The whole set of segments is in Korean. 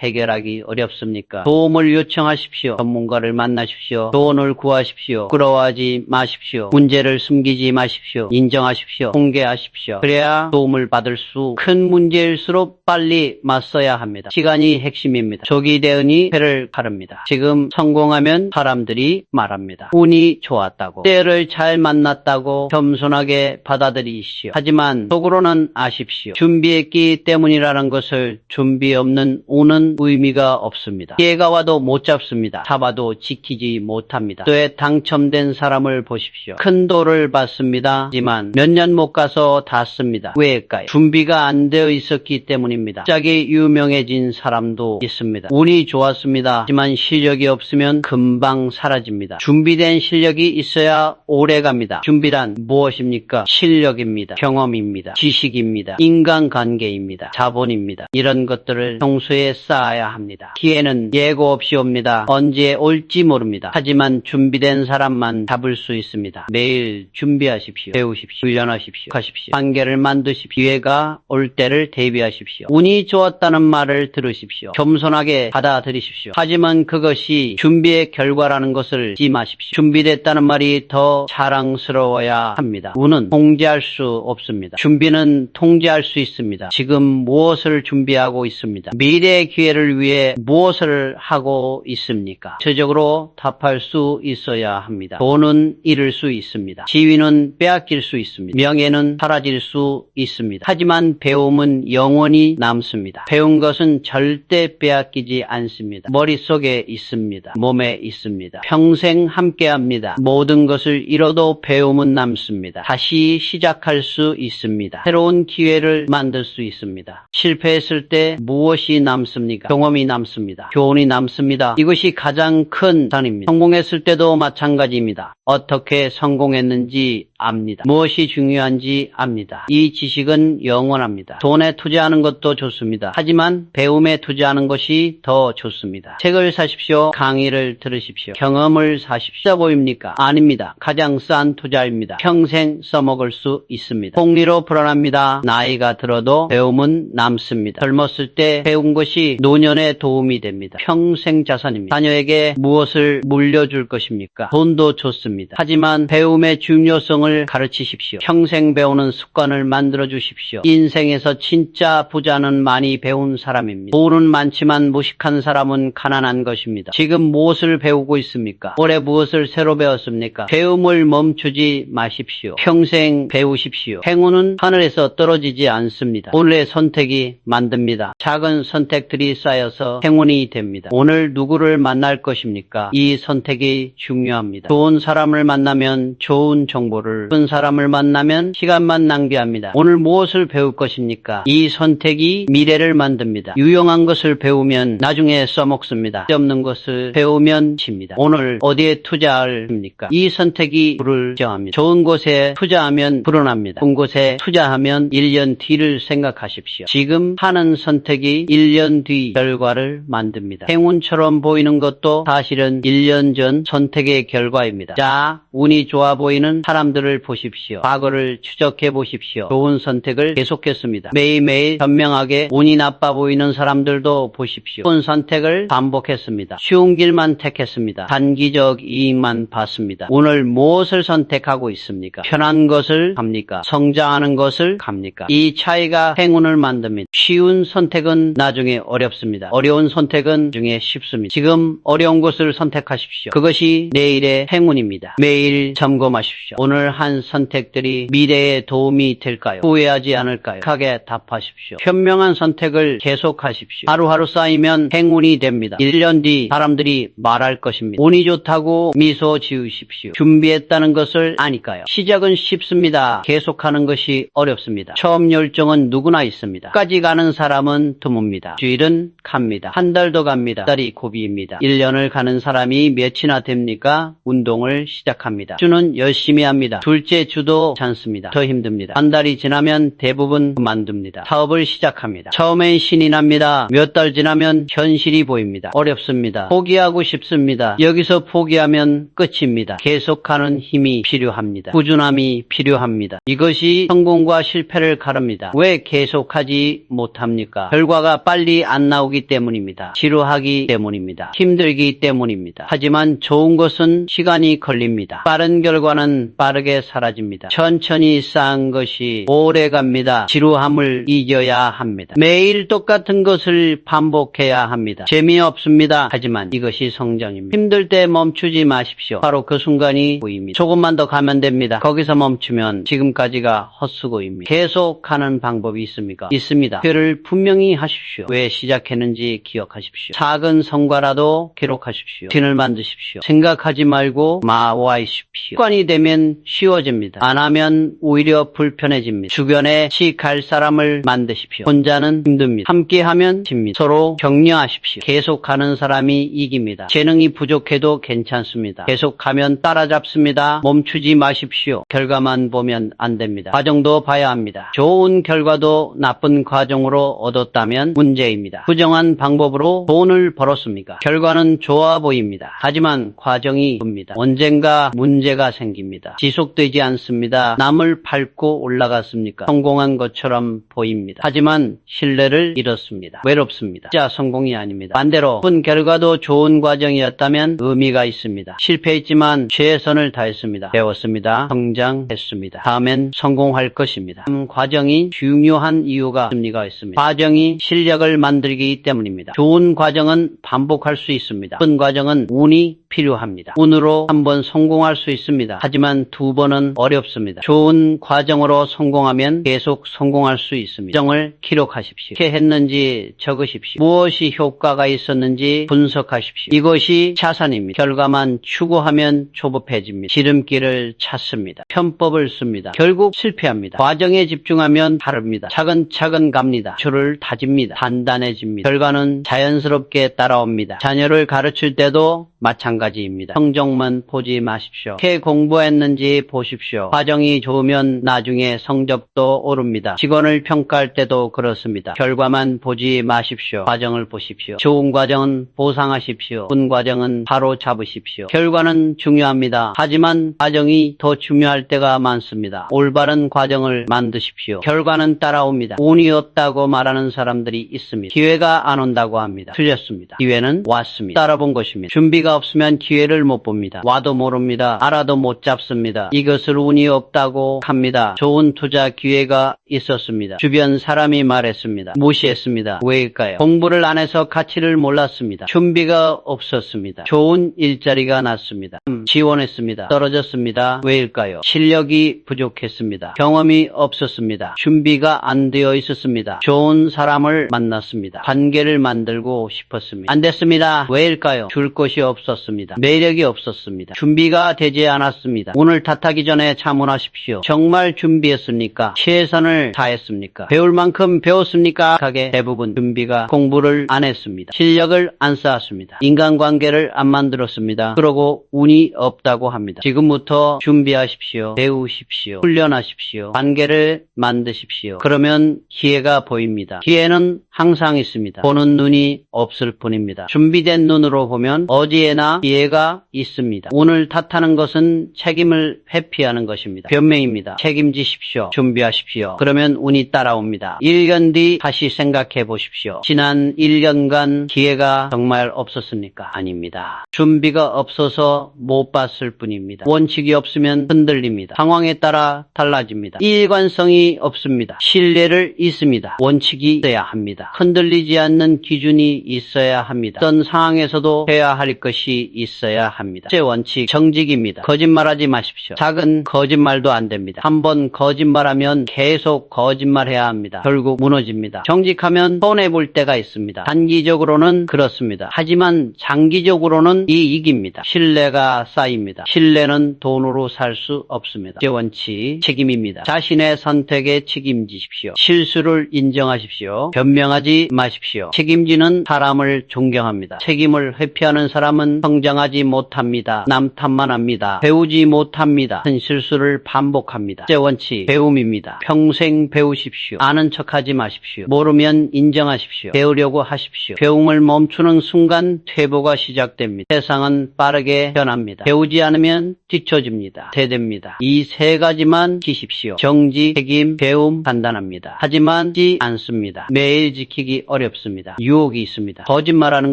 해결하기 어렵습니까? 도움을 요청하십시오. 전문가를 만나십시오. 돈을 구하십시오. 부끄러워하지 마십시오. 문제를 숨기지 마십시오. 인정하십시오. 공개하십시오. 그래야 도움을 받을 수 큰 문제일수록 빨리 맞서야 합니다. 시간이 핵심입니다. 조기 대응이 패를 가릅니다. 지금 성공하면 사람들이 말합니다. 운이 좋았다고, 때를 잘 만났다고 겸손하게 받아들이시오. 하지만 속으로는 아십시오. 준비했기 때문이라는 것을. 준비 없는 운은 의미가 없습니다. 기회가 와도 못 잡습니다. 잡아도 지키지 못합니다. 또에 당첨된 사람을 보십시오. 큰 돈을 받습니다. 하지만 몇 년 못 가서 다 씁니다. 왜일까요? 준비가 안 되어 있었기 때문입니다. 갑자기 유명해진 사람도 있습니다. 운이 좋았습니다. 하지만 실력이 없으면 금방 사라집니다. 준비된 실력이 있어야 오래갑니다. 준비란 무엇입니까? 실력입니다. 경험입니다. 지식입니다. 인간관계입니다. 자본입니다. 이런 것들을 평소에 쌓아야 합니다. 기회는 예고 없이 옵니다. 언제 올지 모릅니다. 하지만 준비된 사람만 잡을 수 있습니다. 매일 준비하십시오. 배우십시오. 훈련하십시오. 하십시오. 관계를 만드십시오. 기회가 올 때를 대비하십시오. 운이 좋았다는 말을 들으십시오. 겸손하게 받아들이십시오. 하지만 그것이 준비의 결과라는 것을 잊지 마십시오. 준비됐다는 말이 더 자랑스러워야 합니다. 운은 통제할 수 없습니다. 준비는 통제할 수 있습니다. 지금 무엇을 준비하고 있습니다. 미래의 기회를 위해 무엇을 하고 있습니까? 구체적으로 답할 수 있어야 합니다. 돈은 잃을 수 있습니다. 지위는 빼앗길 수 있습니다. 명예는 사라질 수 있습니다. 하지만 배움은 영원히 남습니다. 배운 것은 절대 빼앗기지 않습니다. 머릿속에 있습니다. 몸에 있습니다. 평생 함께합니다. 모든 것을 잃어도 배움은 남습니다. 다시 시작할 수 있습니다. 새로운 기회를 만들 수 있습니다. 실패했을 때 무엇이 남습니까? 경험이 남습니다. 교훈이 남습니다. 이것이 가장 큰 산입니다. 성공했을 때도 마찬가지입니다. 어떻게 성공했는지 압니다. 무엇이 중요한지 압니다. 이 지식은 영원합니다. 돈에 투자하는 것도 좋습니다. 하지만 배움에 투자하는 것이 더 좋습니다. 책을 사십시오. 강의를 들으십시오. 경험을 사십시오. 싸 보입니까? 아닙니다. 가장 싼 투자입니다. 평생 써먹을 수 있습니다. 복리로 불안합니다. 나이가 들어도 배움은 남습니다. 젊었을 때 배운 것이 노년에 도움이 됩니다. 평생 자산입니다. 자녀에게 무엇을 물려줄 것입니까? 돈도 좋습니다. 하지만 배움의 중요성을 가르치십시오. 평생 배우는 습관을 만들어 주십시오. 인생에서 진짜 부자는 많이 배운 사람입니다. 돈은 많지만 무식한 사람은 가난한 것입니다. 지금 무엇을 배우고 있습니까? 올해 무엇을 새로 배웠습니까? 배움을 멈추지 마십시오. 평생 배우십시오. 행운은 하늘에서 떨어지지 않습니다. 오늘의 선택이 만듭니다. 작은 선택들이 쌓여서 행운이 됩니다. 오늘 누구를 만날 것입니까? 이 선택이 중요합니다. 좋은 사람을 만나면 좋은 정보를, 나쁜 사람을 만나면 시간만 낭비합니다. 오늘 무엇을 배울 것입니까? 이 선택이 미래를 만듭니다. 유용한 것을 배우면 나중에 써먹습니다. 쓸데없는 것을 배우면 집니다. 오늘 어디에 투자할입니까? 이 선택이 불을 정합니다. 좋은 곳에 투자하면 불어납니다. 좋은 곳에 투자하면 1년 뒤를 생각하십시오. 지금 하는 선택이 1년 뒤 결과를 만듭니다. 행운처럼 보이는 것도 사실은 1년 전 선택의 결과입니다. 자, 운이 좋아 보이는 사람들을 보십시오. 과거를 추적해 보십시오. 좋은 선택을 계속했습니다. 매일매일 현명하게 운이 나빠 보이는 사람들도 보십시오. 좋은 선택을 반복했습니다. 쉬운 길만 택했습니다. 단기적 이익만 봤습니다. 오늘 무엇을 선택하고 있습니까? 편한 것을 갑니까? 성장하는 것을 갑니까? 이 차이가 행운을 만듭니다. 쉬운 선택은 나중에 어렵습니다. 어려운 선택은 나중에 쉽습니다. 지금 어려운 것을 선택하십시오. 그것이 내일의 행운입니다. 매일 점검하십시오. 오늘 한 선택들이 미래에 도움이 될까요? 후회하지 않을까요? 하게 답하십시오. 현명한 선택을 계속하십시오. 하루하루 쌓이면 행운이 됩니다. 1년 뒤 사람들이 말할 것입니다. 운이 좋다고 미소 지으십시오. 준비했다는 것을 아니까요. 시작은 쉽습니다. 계속하는 것이 어렵습니다. 처음 열정은 누구나 있습니다. 끝까지 가는 사람은 드뭅니다. 주일은 갑니다. 한 달도 갑니다. 달이 고비입니다. 1년을 가는 사람이 몇이나 됩니까? 운동을 시작합니다. 주는 열심히 합니다. 둘째 주도 않습니다. 더 힘듭니다. 한 달이 지나면 대부분 그만둡니다. 사업을 시작합니다. 처음엔 신이 납니다. 몇 달 지나면 현실이 보입니다. 어렵습니다. 포기하고 싶습니다. 여기서 포기하면 끝입니다. 계속하는 힘이 필요합니다. 꾸준함이 필요합니다. 이것이 성공과 실패를 가릅니다. 왜 계속하지 못합니까? 결과가 빨리 안 안 나오기 때문입니다. 지루하기 때문입니다. 힘들기 때문입니다. 하지만 좋은 것은 시간이 걸립니다. 빠른 결과는 빠르게 사라집니다. 천천히 쌓은 것이 오래 갑니다. 지루함을 이겨야 합니다. 매일 똑같은 것을 반복해야 합니다. 재미없습니다. 하지만 이것이 성장입니다. 힘들 때 멈추지 마십시오. 바로 그 순간이 보입니다. 조금만 더 가면 됩니다. 거기서 멈추면 지금까지가 헛수고입니다. 계속 가는 방법이 있습니까? 있습니다. 표를 분명히 하십시오. 왜 시작했는지 기억하십시오. 작은 성과라도 기록하십시오. 루틴을 만드십시오. 생각하지 말고 마와이십시오. 습관이 되면 쉬워집니다. 안 하면 오히려 불편해집니다. 주변에 같이 갈 사람을 만드십시오. 혼자는 힘듭니다. 함께하면 집니다. 서로 격려하십시오. 계속 가는 사람이 이깁니다. 재능이 부족해도 괜찮습니다. 계속 가면 따라잡습니다. 멈추지 마십시오. 결과만 보면 안 됩니다. 과정도 봐야 합니다. 좋은 결과도 나쁜 과정으로 얻었다면 문제입니다. 부정한 방법으로 돈을 벌었습니까? 결과는 좋아 보입니다. 하지만 과정이 깁니다. 언젠가 문제가 생깁니다. 지속되지 않습니다. 남을 밟고 올라갔습니까? 성공한 것처럼 보입니다. 하지만 신뢰를 잃었습니다. 외롭습니다. 진짜 성공이 아닙니다. 반대로 나쁜 결과도 좋은 과정이었다면 의미가 있습니다. 실패했지만 최선을 다했습니다. 배웠습니다. 성장했습니다. 다음엔 성공할 것입니다. 과정이 중요한 이유가 있습니다. 과정이 실력을 만들기 때문입니다. 좋은 과정은 반복할 수 있습니다. 나쁜 과정은 운이 필요합니다. 운으로 한번 성공할 수 있습니다. 하지만 두 번은 어렵습니다. 좋은 과정으로 성공하면 계속 성공할 수 있습니다. 과정을 기록하십시오. 어떻게 했는지 적으십시오. 무엇이 효과가 있었는지 분석하십시오. 이것이 자산입니다. 결과만 추구하면 초급해집니다. 지름길을 찾습니다. 편법을 씁니다. 결국 실패합니다. 과정에 집중하면 다릅니다. 차근차근 갑니다. 줄을 다집니다. 단단해집니다. 결과는 자연스럽게 따라옵니다. 자녀를 가르칠 때도 마찬가지입니다. 성적만 보지 마십시오. 어떻게 공부했는지 보십시오. 과정이 좋으면 나중에 성적도 오릅니다. 직원을 평가할 때도 그렇습니다. 결과만 보지 마십시오. 과정을 보십시오. 좋은 과정은 보상하십시오. 나쁜 과정은 바로 잡으십시오. 결과는 중요합니다. 하지만 과정이 더 중요할 때가 많습니다. 올바른 과정을 만드십시오. 결과는 따라옵니다. 운이 없다고 말하는 사람들이 있습니다. 기회가 안 온다고 합니다. 틀렸습니다. 기회는 왔습니다. 따라본 것입니다. 준비가 없으면 기회를 못 봅니다. 와도 모릅니다. 알아도 못 잡습니다. 이것을 운이 없다고 합니다. 좋은 투자 기회가 있었습니다. 주변 사람이 말했습니다. 무시했습니다. 왜일까요? 공부를 안 해서 가치를 몰랐습니다. 준비가 없었습니다. 좋은 일자리가 났습니다. 지원했습니다. 떨어졌습니다. 왜일까요? 실력이 부족했습니다. 경험이 없었습니다. 준비가 안 되어 있었습니다. 좋은 사람을 만났습니다. 관계를 만들고 싶었습니다. 안 됐습니다. 왜일까요? 줄 것이 없었습니다. 매력이 없었습니다. 준비가 되지 않았습니다. 오늘 탓하기 전에 자문하십시오. 정말 준비했습니까? 최선을 다했습니까? 배울 만큼 배웠습니까? 대부분 준비가 공부를 안 했습니다. 실력을 안 쌓았습니다. 인간관계를 안 만들었습니다. 그러고 운이 없다고 합니다. 지금부터 준비하십시오. 배우십시오. 훈련하십시오. 관계를 만드십시오. 그러면 기회가 보입니다. 기회는 항상 있습니다. 보는 눈이 없을 뿐입니다. 준비된 눈으로 보면 어디에나 기회가 있습니다. 오늘 탓하는 것은 책임을 회피하는 것입니다. 변명입니다. 책임지십시오. 준비하십시오. 그러면 운이 따라옵니다. 1년 뒤 다시 생각해 보십시오. 지난 1년간 기회가 정말 없었습니까? 아닙니다. 준비가 없어서 못 봤을 뿐입니다. 원칙이 없으면 흔들립니다. 상황에 따라 달라집니다. 일관성이 없습니다. 신뢰를 잊습니다. 원칙이 있어야 합니다. 흔들리지 않는 기준이 있어야 합니다. 어떤 상황에서도 해야 할 것이 있어야 합니다. 제 원칙, 정직입니다. 거짓말하지 마십시오. 작은 거짓말도 안 됩니다. 한번 거짓말하면 계속 거짓말해야 합니다. 결국 무너집니다. 정직하면 손해볼 때가 있습니다. 단기적으로는 그렇습니다. 하지만 장기적으로는 이익입니다. 신뢰가 쌓입니다. 신뢰는 돈으로 살 수 없습니다. 제 원칙, 책임입니다. 자신의 선택에 책임지십시오. 실수를 인정하십시오. 변명하지 마십시오. 책임지는 사람을 존경합니다. 책임을 회피하는 사람은 성장하지 못합니다. 남 탓만 합니다. 배우지 못합니다. 큰 실수를 반복합니다. 제 원칙, 배움입니다. 평생 배우십시오. 아는 척하지 마십시오. 모르면 인정하십시오. 배우려고 하십시오. 배움을 멈추는 순간 퇴보가 시작됩니다. 세상은 빠르게 변합니다. 배우지 않으면 뒤처집니다. 대됩니다. 이 세 가지만 지키십시오. 정직, 책임, 배움, 간단합니다. 하지만 지키지 않습니다. 매일 지키기 어렵습니다. 유혹이 있습니다. 거짓말하는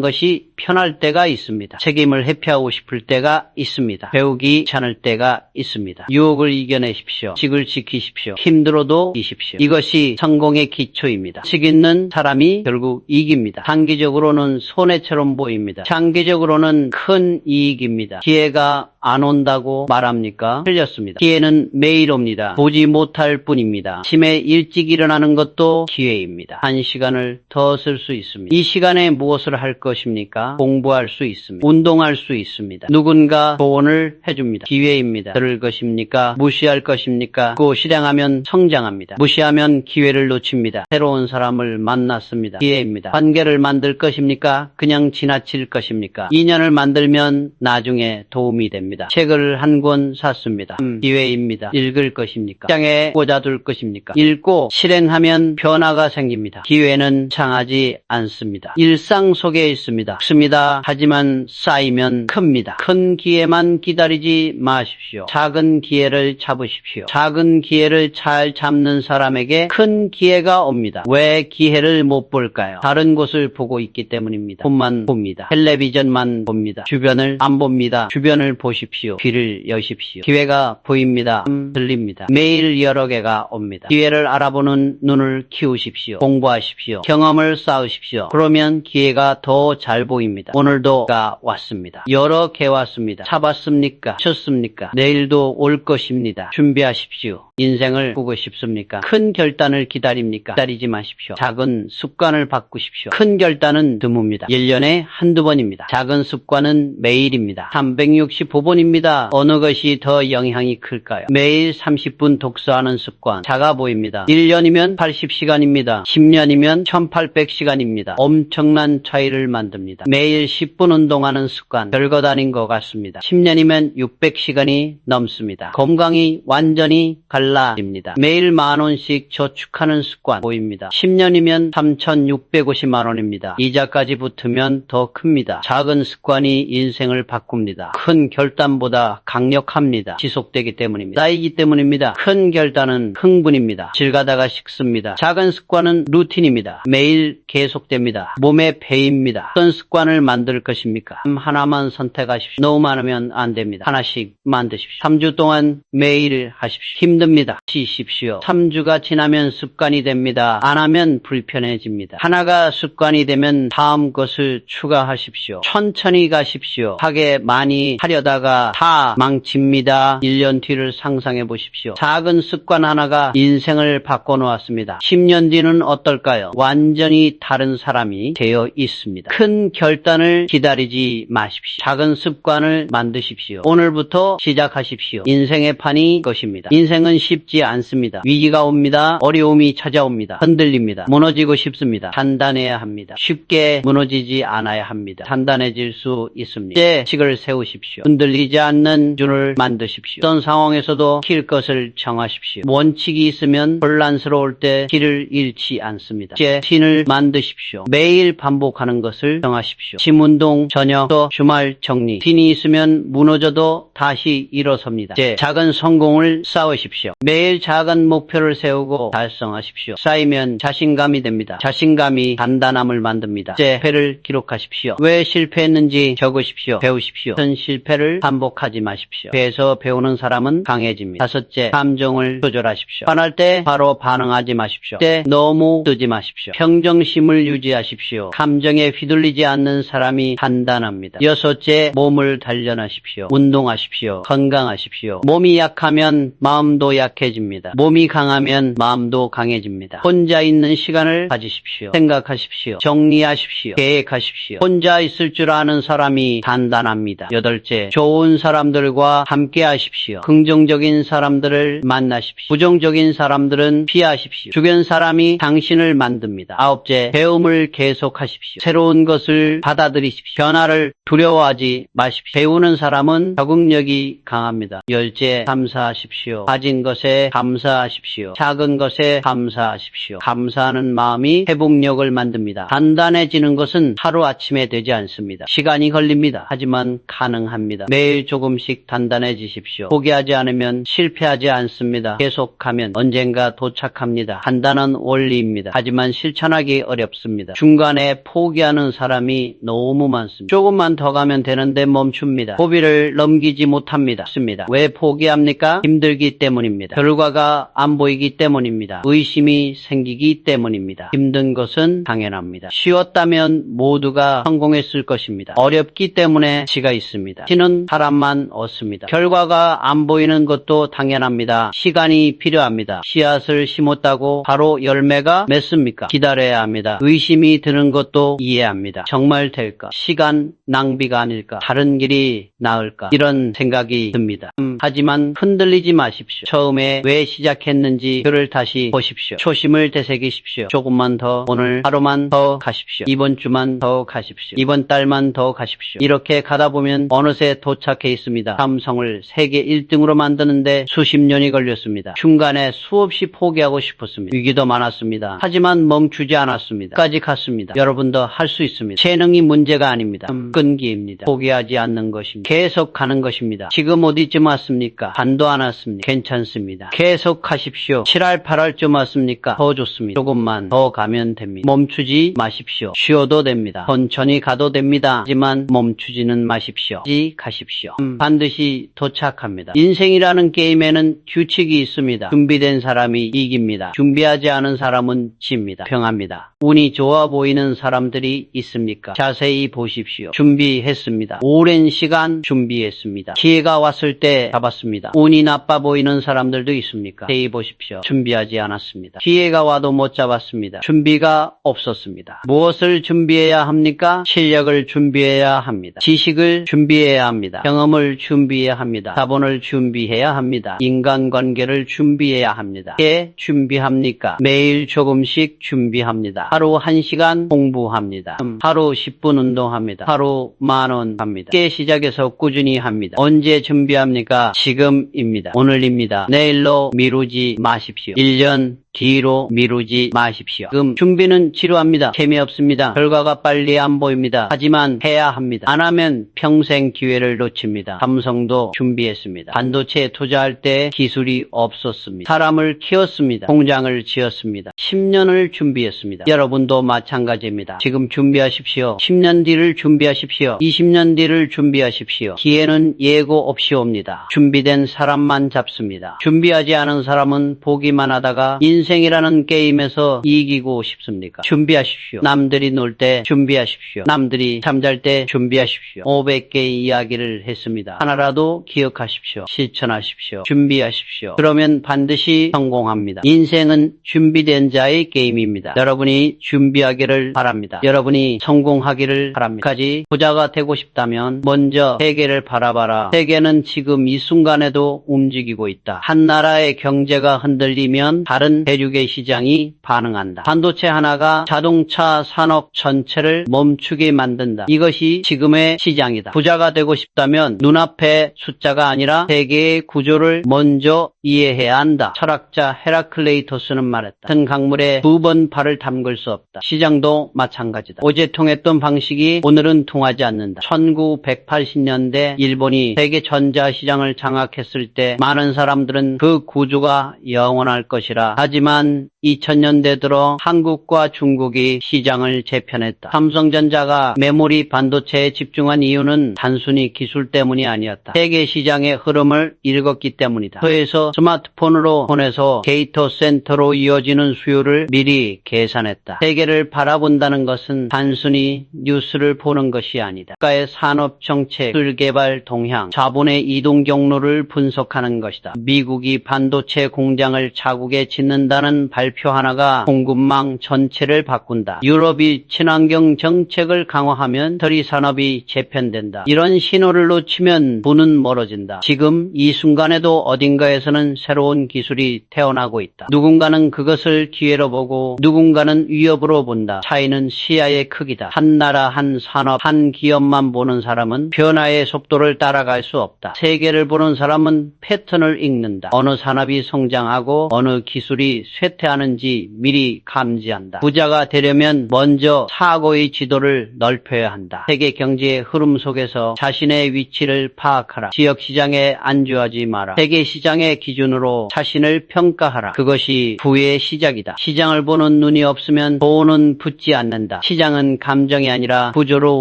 것이 편할 때가 있습니다. 책임을 회피하고 싶을 때가 있습니다. 배우기 귀찮을 때가 있습니다. 유혹을 이겨내십시오. 직을 지키십시오. 힘들어도 이십시오. 이것이 성공의 기초입니다. 식 있는 사람이 결국 이깁니다. 단기적으로는 손해처럼 보입니다. 장기적으로는 큰 이익입니다. 기회가 안 온다고 말합니까? 틀렸습니다. 기회는 매일 옵니다. 보지 못할 뿐입니다. 아침에 일찍 일어나는 것도 기회입니다. 한 시간을 더 쓸 수 있습니다. 이 시간에 무엇을 할 것입니까? 공부할 수 있습니다. 운동할 수 있습니다. 누군가 조언을 해줍니다. 기회입니다. 들을 것입니까? 무시할 것입니까? 그 실행하면 성장합니다. 무시하면 기회를 놓칩니다. 새로운 사람을 만났습니다. 기회입니다. 관계를 만들 것입니까? 그냥 지나칠 것입니까? 인연을 만들면 나중에 도움이 됩니다. 책을 한 권 샀습니다. 기회입니다. 읽을 것입니까? 장에 꽂아둘 것입니까? 읽고 실행하면 변화가 생깁니다. 기회는 상하지 않습니다. 일상 속에 있습니다. 큽니다. 하지만 쌓이면 큽니다. 큰 기회만 기다리지 마십시오. 작은 기회를 잡으십시오. 작은 기회를 잘 잡는 사람에게 큰 기회가 옵니다. 왜 기회를 못 볼까요? 다른 곳을 보고 있기 때문입니다. 폰만 봅니다. 텔레비전만 봅니다. 주변을 안 봅니다. 주변을 보십시오. 귀를 여십시오. 기회가 보입니다. 들립니다. 매일 여러 개가 옵니다. 기회를 알아보는 눈을 키우십시오. 공부하십시오. 경험을 쌓으십시오. 그러면 기회가 더 잘 보입니다. 오늘도가 왔습니다. 여러 개 왔습니다. 잡았습니까? 쳤습니까? 내일도 올 것입니다. 준비하십시오. 인생을 꾸고 싶습니까? 큰 결단을 기다립니까? 기다리지 마십시오. 작은 습관을 바꾸십시오. 큰 결단은 드뭅니다. 1년에 한두 번입니다. 작은 습관은 매일입니다. 365번입니다. 어느 것이 더 영향이 클까요? 매일 30분 독서하는 습관 작아 보입니다. 1년이면 80시간입니다. 10년이면 1800시간입니다. 엄청난 차이를 만듭니다. 매일 10분 운동하는 습관 별것 아닌 것 같습니다. 10년이면 600시간이 넘습니다. 건강이 완전히 달라집니다. 매일 10,000원씩 저축하는 습관 보입니다. 10년이면 3,650만원입니다. 이자까지 붙으면 더 큽니다. 작은 습관이 인생을 바꿉니다. 큰 결단보다 강력합니다. 지속되기 때문입니다. 쌓이기 때문입니다. 큰 결단은 흥분입니다. 질 가다가 식습니다. 작은 습관은 루틴입니다. 매일 계속됩니다. 몸에 배입니다. 어떤 습관을 만들 것입니까? 하나만 선택하십시오. 너무 많으면 안 됩니다. 하나씩 만드십시오. 3주 동안 매일 하십시오. 힘듭니다. 쉬십시오. 3주가 지나면 습관이 됩니다. 안 하면 불편해집니다. 하나가 습관이 되면 다음 것을 추가하십시오. 천천히 가십시오. 하게 많이 하려다가 다 망칩니다. 1년 뒤를 상상해 보십시오. 작은 습관 하나가 인생을 바꿔놓았습니다. 10년 뒤는 어떨까요? 완전히 다른 사람이 되어 있습니다. 큰 결단을 기다리지 마십시오. 작은 습관을 만드십시오. 오늘부터 시작하십시오. 인생의 판이 것입니다. 인생은 쉽지 않습니다. 위기가 옵니다. 어려움이 찾아옵니다. 흔들립니다. 무너지고 싶습니다. 단단해야 합니다. 쉽게 무너지지 않아야 합니다. 단단해질 수 있습니다. 이제 식을 세우십시오. 흔들리지 않는 준을 만드십시오. 어떤 상황에서도 킬 것을 정하십시오. 원칙이 있으면 혼란스러울 때 길을 잃지 않습니다. 이제 신을 만드십시오. 매일 반복하는 것을 정하십시오. 짐 운동, 저녁, 또 주말 정리. 빈이 있으면 무너져도 다시 일어섭니다. 이제 작은 성공을 쌓으십시오. 매일 작은 목표를 세우고 달성하십시오. 쌓이면 자신감이 됩니다. 자신감이 단단함을 만듭니다. 이제 회를 기록하십시오. 왜 실패했는지 적으십시오. 배우십시오. 큰 실패를 반복하지 마십시오. 배에서 배우는 사람은 강해집니다. 5째, 감정을 조절하십시오. 화날 때 바로 반응하지 마십시오. 때 너무 뜨지 마십시오. 평정심을 유지하십시오. 감정에 휘둘리지 않는 사람이 단단합니다. 6째, 몸을 단련하십시오. 운동하십시오. 건강하십시오. 몸이 약하면 마음도 약해집니다. 몸이 강하면 마음도 강해집니다. 혼자 있는 시간을 가지십시오. 생각하십시오. 정리하십시오. 계획하십시오. 혼자 있을 줄 아는 사람이 단단합니다. 8째, 좋은 사람들과 함께 하십시오. 긍정적인 사람들을 만나십시오. 부정적인 사람들은 피하십시오. 주변 사람이 당신을 만듭니다. 9째, 배움을 계속하십시오. 새로운 것을 받아들이십시오. 변화를 두려워하지 마십시오. 배우는 사람은 적응력이 강합니다. 10째, 감사하십시오. 가진 것 것에 감사하십시오. 작은 것에 감사하십시오. 감사하는 마음이 회복력을 만듭니다. 단단해지는 것은 하루아침에 되지 않습니다. 시간이 걸립니다. 하지만 가능합니다. 매일 조금씩 단단해지십시오. 포기하지 않으면 실패하지 않습니다. 계속하면 언젠가 도착합니다. 간단한 원리입니다. 하지만 실천하기 어렵습니다. 중간에 포기하는 사람이 너무 많습니다. 조금만 더 가면 되는데 멈춥니다. 고비를 넘기지 못합니다. 왜 포기합니까? 힘들기 때문입니다. 결과가 안 보이기 때문입니다. 의심이 생기기 때문입니다. 힘든 것은 당연합니다. 쉬웠다면 모두가 성공했을 것입니다. 어렵기 때문에 지가 있습니다. 신은 사람만 얻습니다. 결과가 안 보이는 것도 당연합니다. 시간이 필요합니다. 씨앗을 심었다고 바로 열매가 맺습니까? 기다려야 합니다. 의심이 드는 것도 이해합니다. 정말 될까? 시간 낭비가 아닐까? 다른 길이 나을까? 이런 생각이 듭니다. 하지만 흔들리지 마십시오. 처음에 왜 시작했는지 그를 다시 보십시오. 초심을 되새기십시오. 조금만 더, 오늘 하루만 더 가십시오. 이번 주만 더 가십시오. 이번 달만 더 가십시오. 이렇게 가다 보면 어느새 도착해 있습니다. 삼성을 세계 1등으로 만드는데 수십 년이 걸렸습니다. 중간에 수없이 포기하고 싶었습니다. 위기도 많았습니다. 하지만 멈추지 않았습니다. 끝까지 갔습니다. 여러분도 할 수 있습니다. 재능이 문제가 아닙니다. 끈기입니다. 포기하지 않는 것입니다. 계속 가는 것입니다. 지금 어디쯤 왔습니까? 반도 안 왔습니다. 괜찮습니다. 계속 하십시오. 7할 8할쯤 왔습니까? 더 좋습니다. 조금만 더 가면 됩니다. 멈추지 마십시오. 쉬어도 됩니다. 천천히 가도 됩니다. 하지만 멈추지는 마십시오. 가십시오. 반드시 도착합니다. 인생이라는 게임에는 규칙이 있습니다. 준비된 사람이 이깁니다. 준비하지 않은 사람은 집니다. 평합니다. 운이 좋아 보이는 사람들이 있습니까? 자세히 보십시오. 준비했습니다. 오랜 시간 준비했습니다. 기회가 왔을 때 잡았습니다. 운이 나빠 보이는 사람들도 있습니까? 자세히 보십시오. 준비하지 않았습니다. 기회가 와도 못 잡았습니다. 준비가 없었습니다. 무엇을 준비해야 합니까? 실력을 준비해야 합니다. 지식을 준비해야 합니다. 경험을 준비해야 합니다. 자본을 준비해야 합니다. 인간관계를 준비해야 합니다. 왜 준비합니까? 매일 조금씩 준비합니다. 하루 1시간 공부합니다. 하루 10분 운동합니다. 하루 10,000원 합니다. 쉽게 시작해서 꾸준히 합니다. 언제 준비합니까? 지금입니다. 오늘입니다. 내일로 미루지 마십시오. 1년 뒤로 미루지 마십시오. 지금 준비는 지루합니다. 재미없습니다. 결과가 빨리 안 보입니다. 하지만 해야 합니다. 안 하면 평생 기회를 놓칩니다. 삼성도 준비했습니다. 반도체에 투자할 때 기술이 없었습니다. 사람을 키웠습니다. 공장을 지었습니다. 10년을 준비했습니다. 여러분도 마찬가지입니다. 지금 준비하십시오. 10년 뒤를 준비하십시오. 20년 뒤를 준비하십시오. 기회는 예고 없이 옵니다. 준비된 사람만 잡습니다. 준비하지 않은 사람은 보기만 하다가 인생이라는 게임에서 이기고 싶습니까? 준비하십시오. 남들이 놀 때 준비하십시오. 남들이 잠잘 때 준비하십시오. 500개의 이야기를 했습니다. 하나라도 기억하십시오. 실천하십시오. 준비하십시오. 그러면 반드시 성공합니다. 인생은 준비된 자의 게임입니다. 여러분이 준비하기를 바랍니다. 여러분이 성공하기를 바랍니다. 까지 부자가 되고 싶다면 먼저 세계를 바라봐라. 세계는 지금 이 순간에도 움직이고 있다. 한 나라의 경제가 흔들리면 다른 대륙의 시장이 반응한다. 반도체 하나가 자동차 산업 전체를 멈추게 만든다. 이것이 지금의 시장이다. 부자가 되고 싶다면 눈앞의 숫자가 아니라 세계의 구조를 먼저 이해해야 한다. 철학자 헤라클레이토스는 말했다. 같은 강물에 2번 발을 담글 수 없다. 시장도 마찬가지다. 어제 통했던 방식이 오늘은 통하지 않는다. 1980년대 일본이 세계 전자시장을 장악했을 때 많은 사람들은 그 구조가 영원할 것이라. 하지만 2000년대 들어 한국과 중국이 시장을 재편했다. 삼성전자가 메모리 반도체에 집중한 이유는 단순히 기술 때문이 아니었다. 세계 시장의 흐름을 읽었기 때문이다. 그래서 스마트폰으로 보내서 데이터 센터로 이어지는 수요를 미리 계산했다. 세계를 바라본다는 것은 단순히 뉴스를 보는 것이 아니다. 국가의 산업 정책, 기술 개발 동향, 자본의 이동 경로를 분석하는 것이다. 미국이 반도체 공장을 자국에 짓는 바꾼다는 발표 하나가 공급망 전체를 바꾼다. 유럽이 친환경 정책을 강화하면 더리 산업이 재편된다. 이런 신호를 놓치면 부는 멀어진다. 지금 이 순간에도 어딘가에서는 새로운 기술이 태어나고 있다. 누군가는 그것을 기회로 보고 누군가는 위협으로 본다. 차이는 시야의 크기다. 한 나라, 한 산업, 한 기업만 보는 사람은 변화의 속도를 따라갈 수 없다. 세계를 보는 사람은 패턴을 읽는다. 어느 산업이 성장하고 어느 기술이 쇠퇴하는지 미리 감지한다. 부자가 되려면 먼저 사고의 지도를 넓혀야 한다. 세계 경제의 흐름 속에서 자신의 위치를 파악하라. 지역 시장에 안주하지 마라. 세계 시장의 기준으로 자신을 평가하라. 그것이 부의 시작이다. 시장을 보는 눈이 없으면 돈은 붙지 않는다. 시장은 감정이 아니라 구조로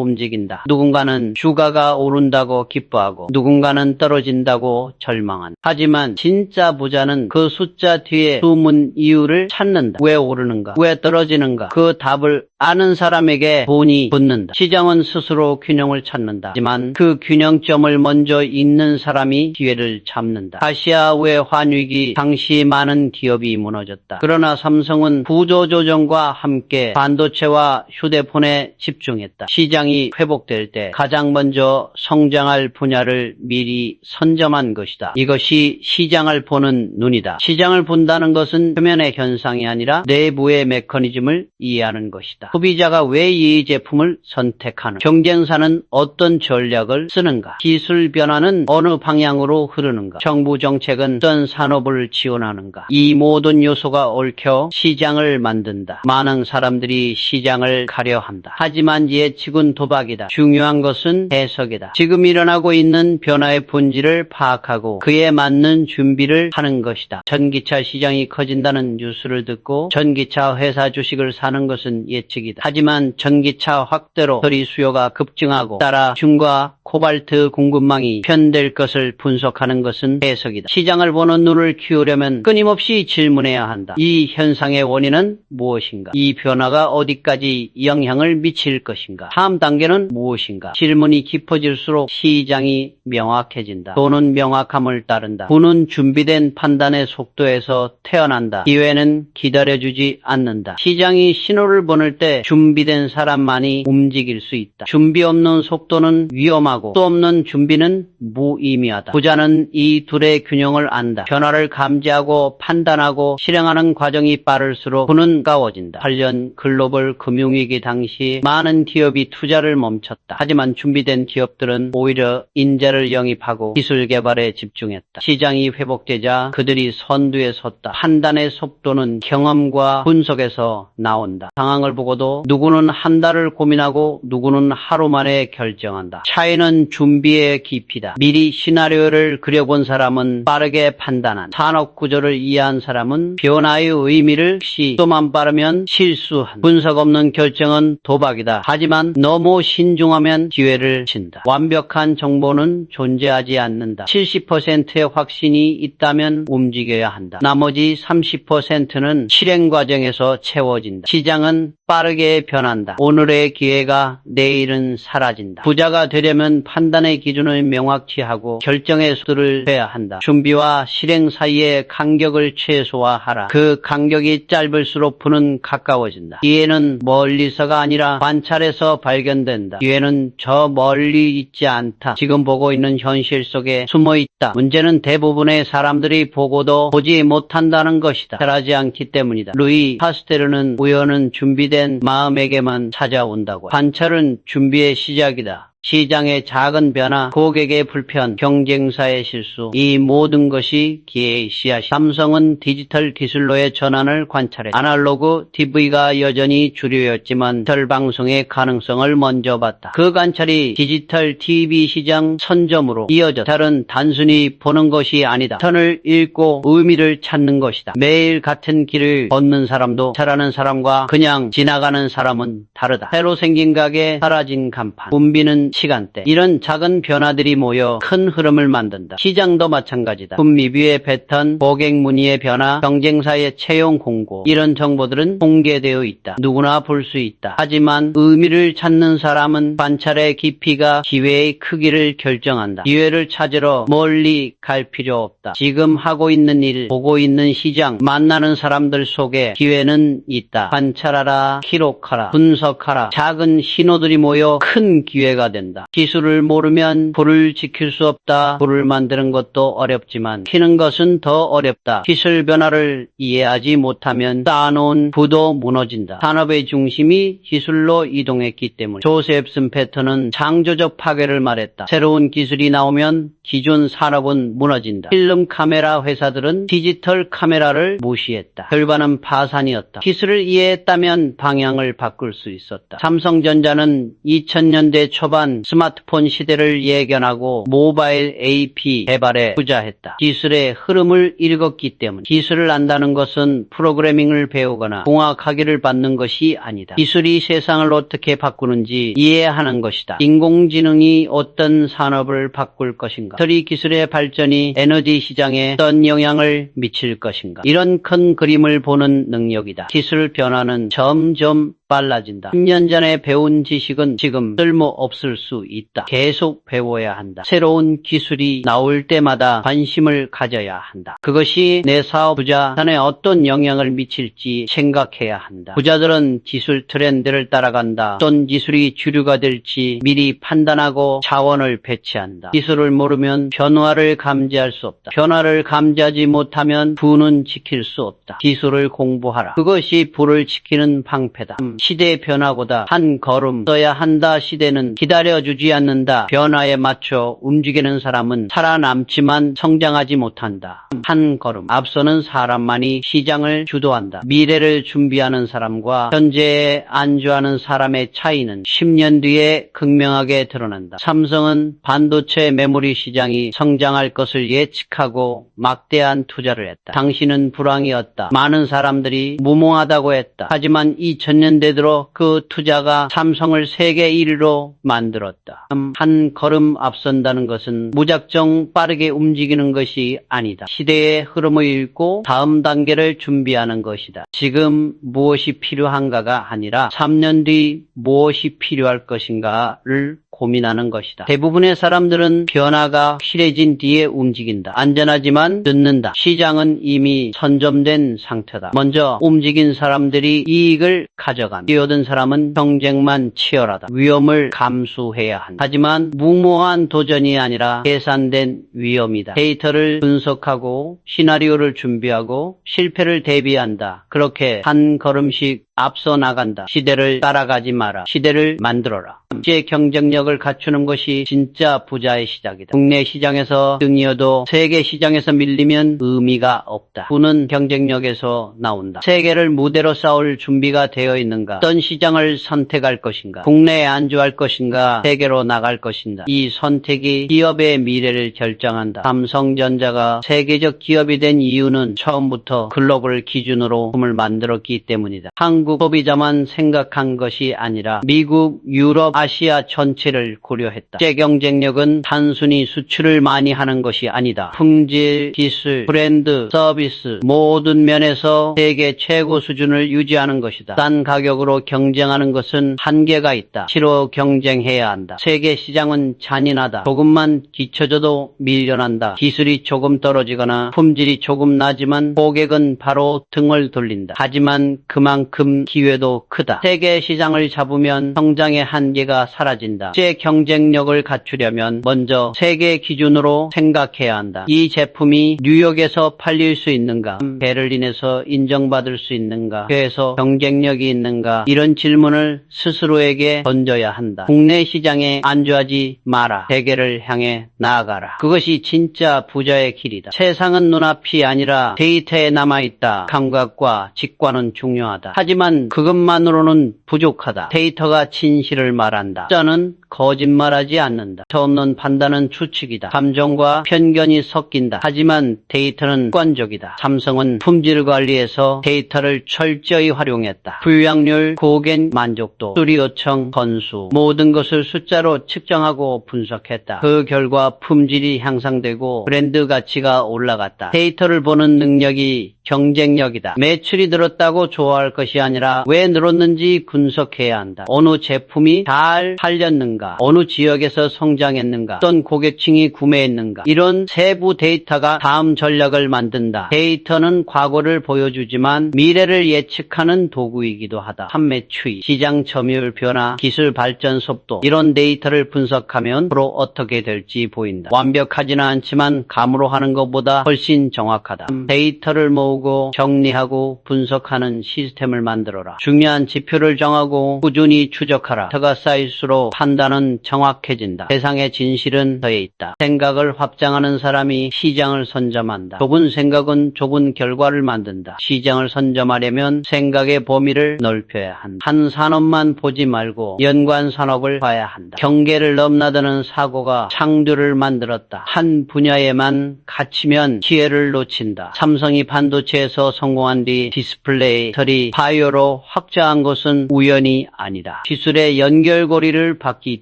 움직인다. 누군가는 주가가 오른다고 기뻐하고 누군가는 떨어진다고 절망한다. 하지만 진짜 부자는 그 숫자 뒤에 숨은 이유를 찾는다. 왜 오르는가? 왜 떨어지는가? 그 답을 아는 사람에게 돈이 붙는다. 시장은 스스로 균형을 찾는다. 하지만 그 균형점을 먼저 잇는 사람이 기회를 잡는다. 아시아 외환위기 당시 많은 기업이 무너졌다. 그러나 삼성은 구조조정과 함께 반도체와 휴대폰에 집중했다. 시장이 회복될 때 가장 먼저 성장할 분야를 미리 선점한 것이다. 이것이 시장을 보는 눈이다. 시장을 본다는 것은 표면의 현상이 아니라 내부의 메커니즘을 이해하는 것이다. 소비자가 왜 이 제품을 선택하는가? 경쟁사는 어떤 전략을 쓰는가? 기술 변화는 어느 방향으로 흐르는가? 정부 정책은 어떤 산업을 지원하는가? 이 모든 요소가 얽혀 시장을 만든다. 많은 사람들이 시장을 가려한다. 하지만 예측은 도박이다. 중요한 것은 해석이다. 지금 일어나고 있는 변화의 본질을 파악하고 그에 맞는 준비를 하는 것이다. 전기차 시장이 커진다는 뉴스를 듣고 전기차 회사 주식을 사는 것은 예측이다. 하지만 전기차 확대로 더리 수요가 급증하고 따라 중과 코발트 공급망이 편될 것을 분석하는 것은 해석이다. 시장을 보는 눈을 키우려면 끊임없이 질문해야 한다. 이 현상의 원인은 무엇인가? 이 변화가 어디까지 영향을 미칠 것인가? 다음 단계는 무엇인가? 질문이 깊어질수록 시장이 명확해진다. 돈은 명확함을 따른다. 부는 준비된 판단의 속도에서 태어난다. 기회는 기다려주지 않는다. 시장이 신호를 보낼 때 준비된 사람만이 움직일 수 있다. 준비 없는 속도는 위험하고 또 없는 준비는 무의미하다. 부자는 이 둘의 균형을 안다. 변화를 감지하고 판단하고 실행하는 과정이 빠를수록 부는 가까워진다. 8년 글로벌 금융위기 당시 많은 기업이 투자를 멈췄다. 하지만 준비된 기업들은 오히려 인재를 영입하고 기술 개발에 집중했다. 시장이 회복되자 그들이 선두에 섰다. 판단의 속도는 경험과 분석에서 나온다. 상황을 보고도 누구는 한 달을 고민하고 누구는 하루 만에 결정한다. 차이는 준비의 깊이다. 미리 시나리오를 그려본 사람은 빠르게 판단한, 산업 구조를 이해한 사람은 변화의 의미를 시도만 빠르면 실수한, 분석 없는 결정은 도박이다. 하지만 너무 신중하면 기회를 친다. 완벽한 정보는 존재하지 않는다. 70%의 확신이 있다면 움직여야 한다. 나머지 30%는 실행 과정에서 채워진다. 시장은 빠르게 변한다. 오늘의 기회가 내일은 사라진다. 부자가 되려면 판단의 기준을 명확히 하고 결정의 속도를 해야 한다. 준비와 실행 사이의 간격을 최소화하라. 그 간격이 짧을수록 부는 가까워진다. 기회는 멀리서가 아니라 관찰에서 발견된다. 기회는 저 멀리 있지 않다. 지금 보고 있는 현실 속에 숨어 있다. 문제는 대부분의 사람들이 보고도 보지 못한다는 것이다. 잘하지 않기 때문이다. 루이 파스테르는 우연은 준비된 마음에게만 찾아온다고. 관찰은 준비의 시작이다. 시장의 작은 변화, 고객의 불편, 경쟁사의 실수, 이 모든 것이 기회의 씨앗이. 삼성은 디지털 기술로의 전환을 관찰했다. 아날로그 TV가 여전히 주류였지만 디지털 방송의 가능성을 먼저 봤다. 그 관찰이 디지털 TV 시장 선점으로 이어졌다. 디지털은 단순히 보는 것이 아니다. 선을 읽고 의미를 찾는 것이다. 매일 같은 길을 걷는 사람도 잘하는 사람과 그냥 지나가는 사람은 다르다. 새로 생긴 가게, 사라진 간판, 붐비는 시간대. 이런 작은 변화들이 모여 큰 흐름을 만든다. 시장도 마찬가지다. 군미비의 패턴, 고객 문의의 변화, 경쟁사의 채용 공고, 이런 정보들은 공개되어 있다. 누구나 볼 수 있다. 하지만 의미를 찾는 사람은 관찰의 깊이가 기회의 크기를 결정한다. 기회를 찾으러 멀리 갈 필요 없다. 지금 하고 있는 일, 보고 있는 시장, 만나는 사람들 속에 기회는 있다. 관찰하라, 기록하라, 분석하라. 작은 신호들이 모여 큰 기회가 된다. 기술을 모르면 불을 지킬 수 없다. 불을 만드는 것도 어렵지만 켜는 것은 더 어렵다. 기술 변화를 이해하지 못하면 쌓아놓은 부도 무너진다. 산업의 중심이 기술로 이동했기 때문에. 조셉슨 패턴은 창조적 파괴를 말했다. 새로운 기술이 나오면 기존 산업은 무너진다. 필름 카메라 회사들은 디지털 카메라를 무시했다. 결과는 파산이었다. 기술을 이해했다면 방향을 바꿀 수 있었다. 삼성전자는 2000년대 초반 스마트폰 시대를 예견하고 모바일 AP 개발에 투자했다. 기술의 흐름을 읽었기 때문. 기술을 안다는 것은 프로그래밍을 배우거나 공학학위를 받는 것이 아니다. 기술이 세상을 어떻게 바꾸는지 이해하는 것이다. 인공지능이 어떤 산업을 바꿀 것인가? 배터리 기술의 발전이 에너지 시장에 어떤 영향을 미칠 것인가? 이런 큰 그림을 보는 능력이다. 기술 변화는 점점 빨라진다. 10년 전에 배운 지식은 지금 쓸모없을 수 있다. 계속 배워야 한다. 새로운 기술이 나올 때마다 관심을 가져야 한다. 그것이 내 사업 부자산에 어떤 영향을 미칠지 생각해야 한다. 부자들은 기술 트렌드를 따라간다. 어떤 기술이 주류가 될지 미리 판단하고 자원을 배치한다. 기술을 모르면 변화를 감지할 수 없다. 변화를 감지하지 못하면 부는 지킬 수 없다. 기술을 공부하라. 그것이 부를 지키는 방패다. 시대의 변화보다 한 걸음 써야 한다. 시대는 기다려주지 않는다. 변화에 맞춰 움직이는 사람은 살아남지만 성장하지 못한다. 한 걸음 앞서는 사람만이 시장을 주도한다. 미래를 준비하는 사람과 현재에 안주하는 사람의 차이는 10년 뒤에 극명하게 드러난다. 삼성은 반도체 메모리 시장이 성장할 것을 예측하고 막대한 투자를 했다. 당시는 불황이었다. 많은 사람들이 무모하다고 했다. 하지만 2000년대 들어 그 투자가 삼성을 세계 1위로 만들었다. 한 걸음 앞선다는 것은 무작정 빠르게 움직이는 것이 아니다. 시대의 흐름을 읽고 다음 단계를 준비하는 것이다. 지금 무엇이 필요한가가 아니라 3년 뒤 무엇이 필요할 것인가를 고민하는 것이다. 대부분의 사람들은 변화가 확실해진 뒤에 움직인다. 안전하지만 늦는다. 시장은 이미 선점된 상태다. 먼저 움직인 사람들이 이익을 가져간다. 뛰어든 사람은 경쟁만 치열하다. 위험을 감수해야 한다. 하지만 무모한 도전이 아니라 계산된 위험이다. 데이터를 분석하고 시나리오를 준비하고 실패를 대비한다. 그렇게 한 걸음씩 앞서 나간다. 시대를 따라가지 마라. 시대를 만들어라. 제 경쟁력을 갖추는 것이 진짜 부자의 시작이다. 국내 시장에서 등이어도 세계 시장에서 밀리면 의미가 없다. 부는 경쟁력에서 나온다. 세계를 무대로 쌓을 준비가 되어 있는가? 어떤 시장을 선택할 것인가? 국내에 안주할 것인가? 세계로 나갈 것인가? 이 선택이 기업의 미래를 결정한다. 삼성전자가 세계적 기업이 된 이유는 처음부터 글로벌 기준으로 품을 만들었기 때문이다. 한국 소비자만 생각한 것이 아니라 미국, 유럽, 아시아 전체를 고려했다. 국제 경쟁력은 단순히 수출을 많이 하는 것이 아니다. 품질, 기술, 브랜드, 서비스 모든 면에서 세계 최고 수준을 유지하는 것이다. 싼 가격으로 경쟁하는 것은 한계가 있다. 실로 경쟁해야 한다. 세계 시장은 잔인하다. 조금만 뒤처져도 밀려난다. 기술이 조금 떨어지거나 품질이 조금 나지만 고객은 바로 등을 돌린다. 하지만 그만큼 기회도 크다. 세계 시장을 잡으면 성장의 한계가 사라진다. 국제 경쟁력을 갖추려면 먼저 세계 기준으로 생각해야 한다. 이 제품이 뉴욕에서 팔릴 수 있는가? 베를린에서 인정받을 수 있는가? 그래서 경쟁력이 있는가? 이런 질문을 스스로에게 던져야 한다. 국내 시장에 안주하지 마라. 세계를 향해 나아가라. 그것이 진짜 부자의 길이다. 세상은 눈앞이 아니라 데이터에 남아있다. 감각과 직관은 중요하다. 하지만 그것만으로는 부족하다. 데이터가 진실을 말한다. 숫자는 거짓말하지 않는다. 터없는 판단은 추측이다. 감정과 편견이 섞인다. 하지만 데이터는 객관적이다. 삼성은 품질 관리에서 데이터를 철저히 활용했다. 불량률, 고객 만족도, 수리 요청, 건수 모든 것을 숫자로 측정하고 분석했다. 그 결과 품질이 향상되고 브랜드 가치가 올라갔다. 데이터를 보는 능력이 경쟁력이다. 매출이 늘었다고 좋아할 것이 아니라 왜 늘었는지 분석해야 한다. 어느 제품이 잘 팔렸는가, 어느 지역에서 성장했는가, 어떤 고객층이 구매했는가, 이런 세부 데이터가 다음 전략을 만든다. 데이터는 과거를 보여주지만 미래를 예측하는 도구이기도 하다. 판매 추이, 시장 점유율 변화, 기술 발전 속도, 이런 데이터를 분석하면 앞으로 어떻게 될지 보인다. 완벽하지는 않지만 감으로 하는 것보다 훨씬 정확하다. 데이터를 모으고 정리하고 분석하는 시스템을 만들어라. 중요한 지표를 정하고 꾸준히 추적하라. 데이터가 쌓일수록 판단은 정확해진다. 세상의 진실은 더해 있다. 생각을 확장하는 사람이 시장을 선점한다. 좁은 생각은 좁은 결과를 만든다. 시장을 선점하려면 생각의 범위를 넓혀야 한다. 한 산업만 보지 말고 연관 산업을 봐야 한다. 경계를 넘나드는 사고가 창조를 만들었다. 한 분야에만 갇히면 기회를 놓친다. 삼성이 반도체에서 성공한 뒤 디스플레이, 처리, 바이오로 확장한 것은 우연이 아니다. 기술의 연결고리를 봤기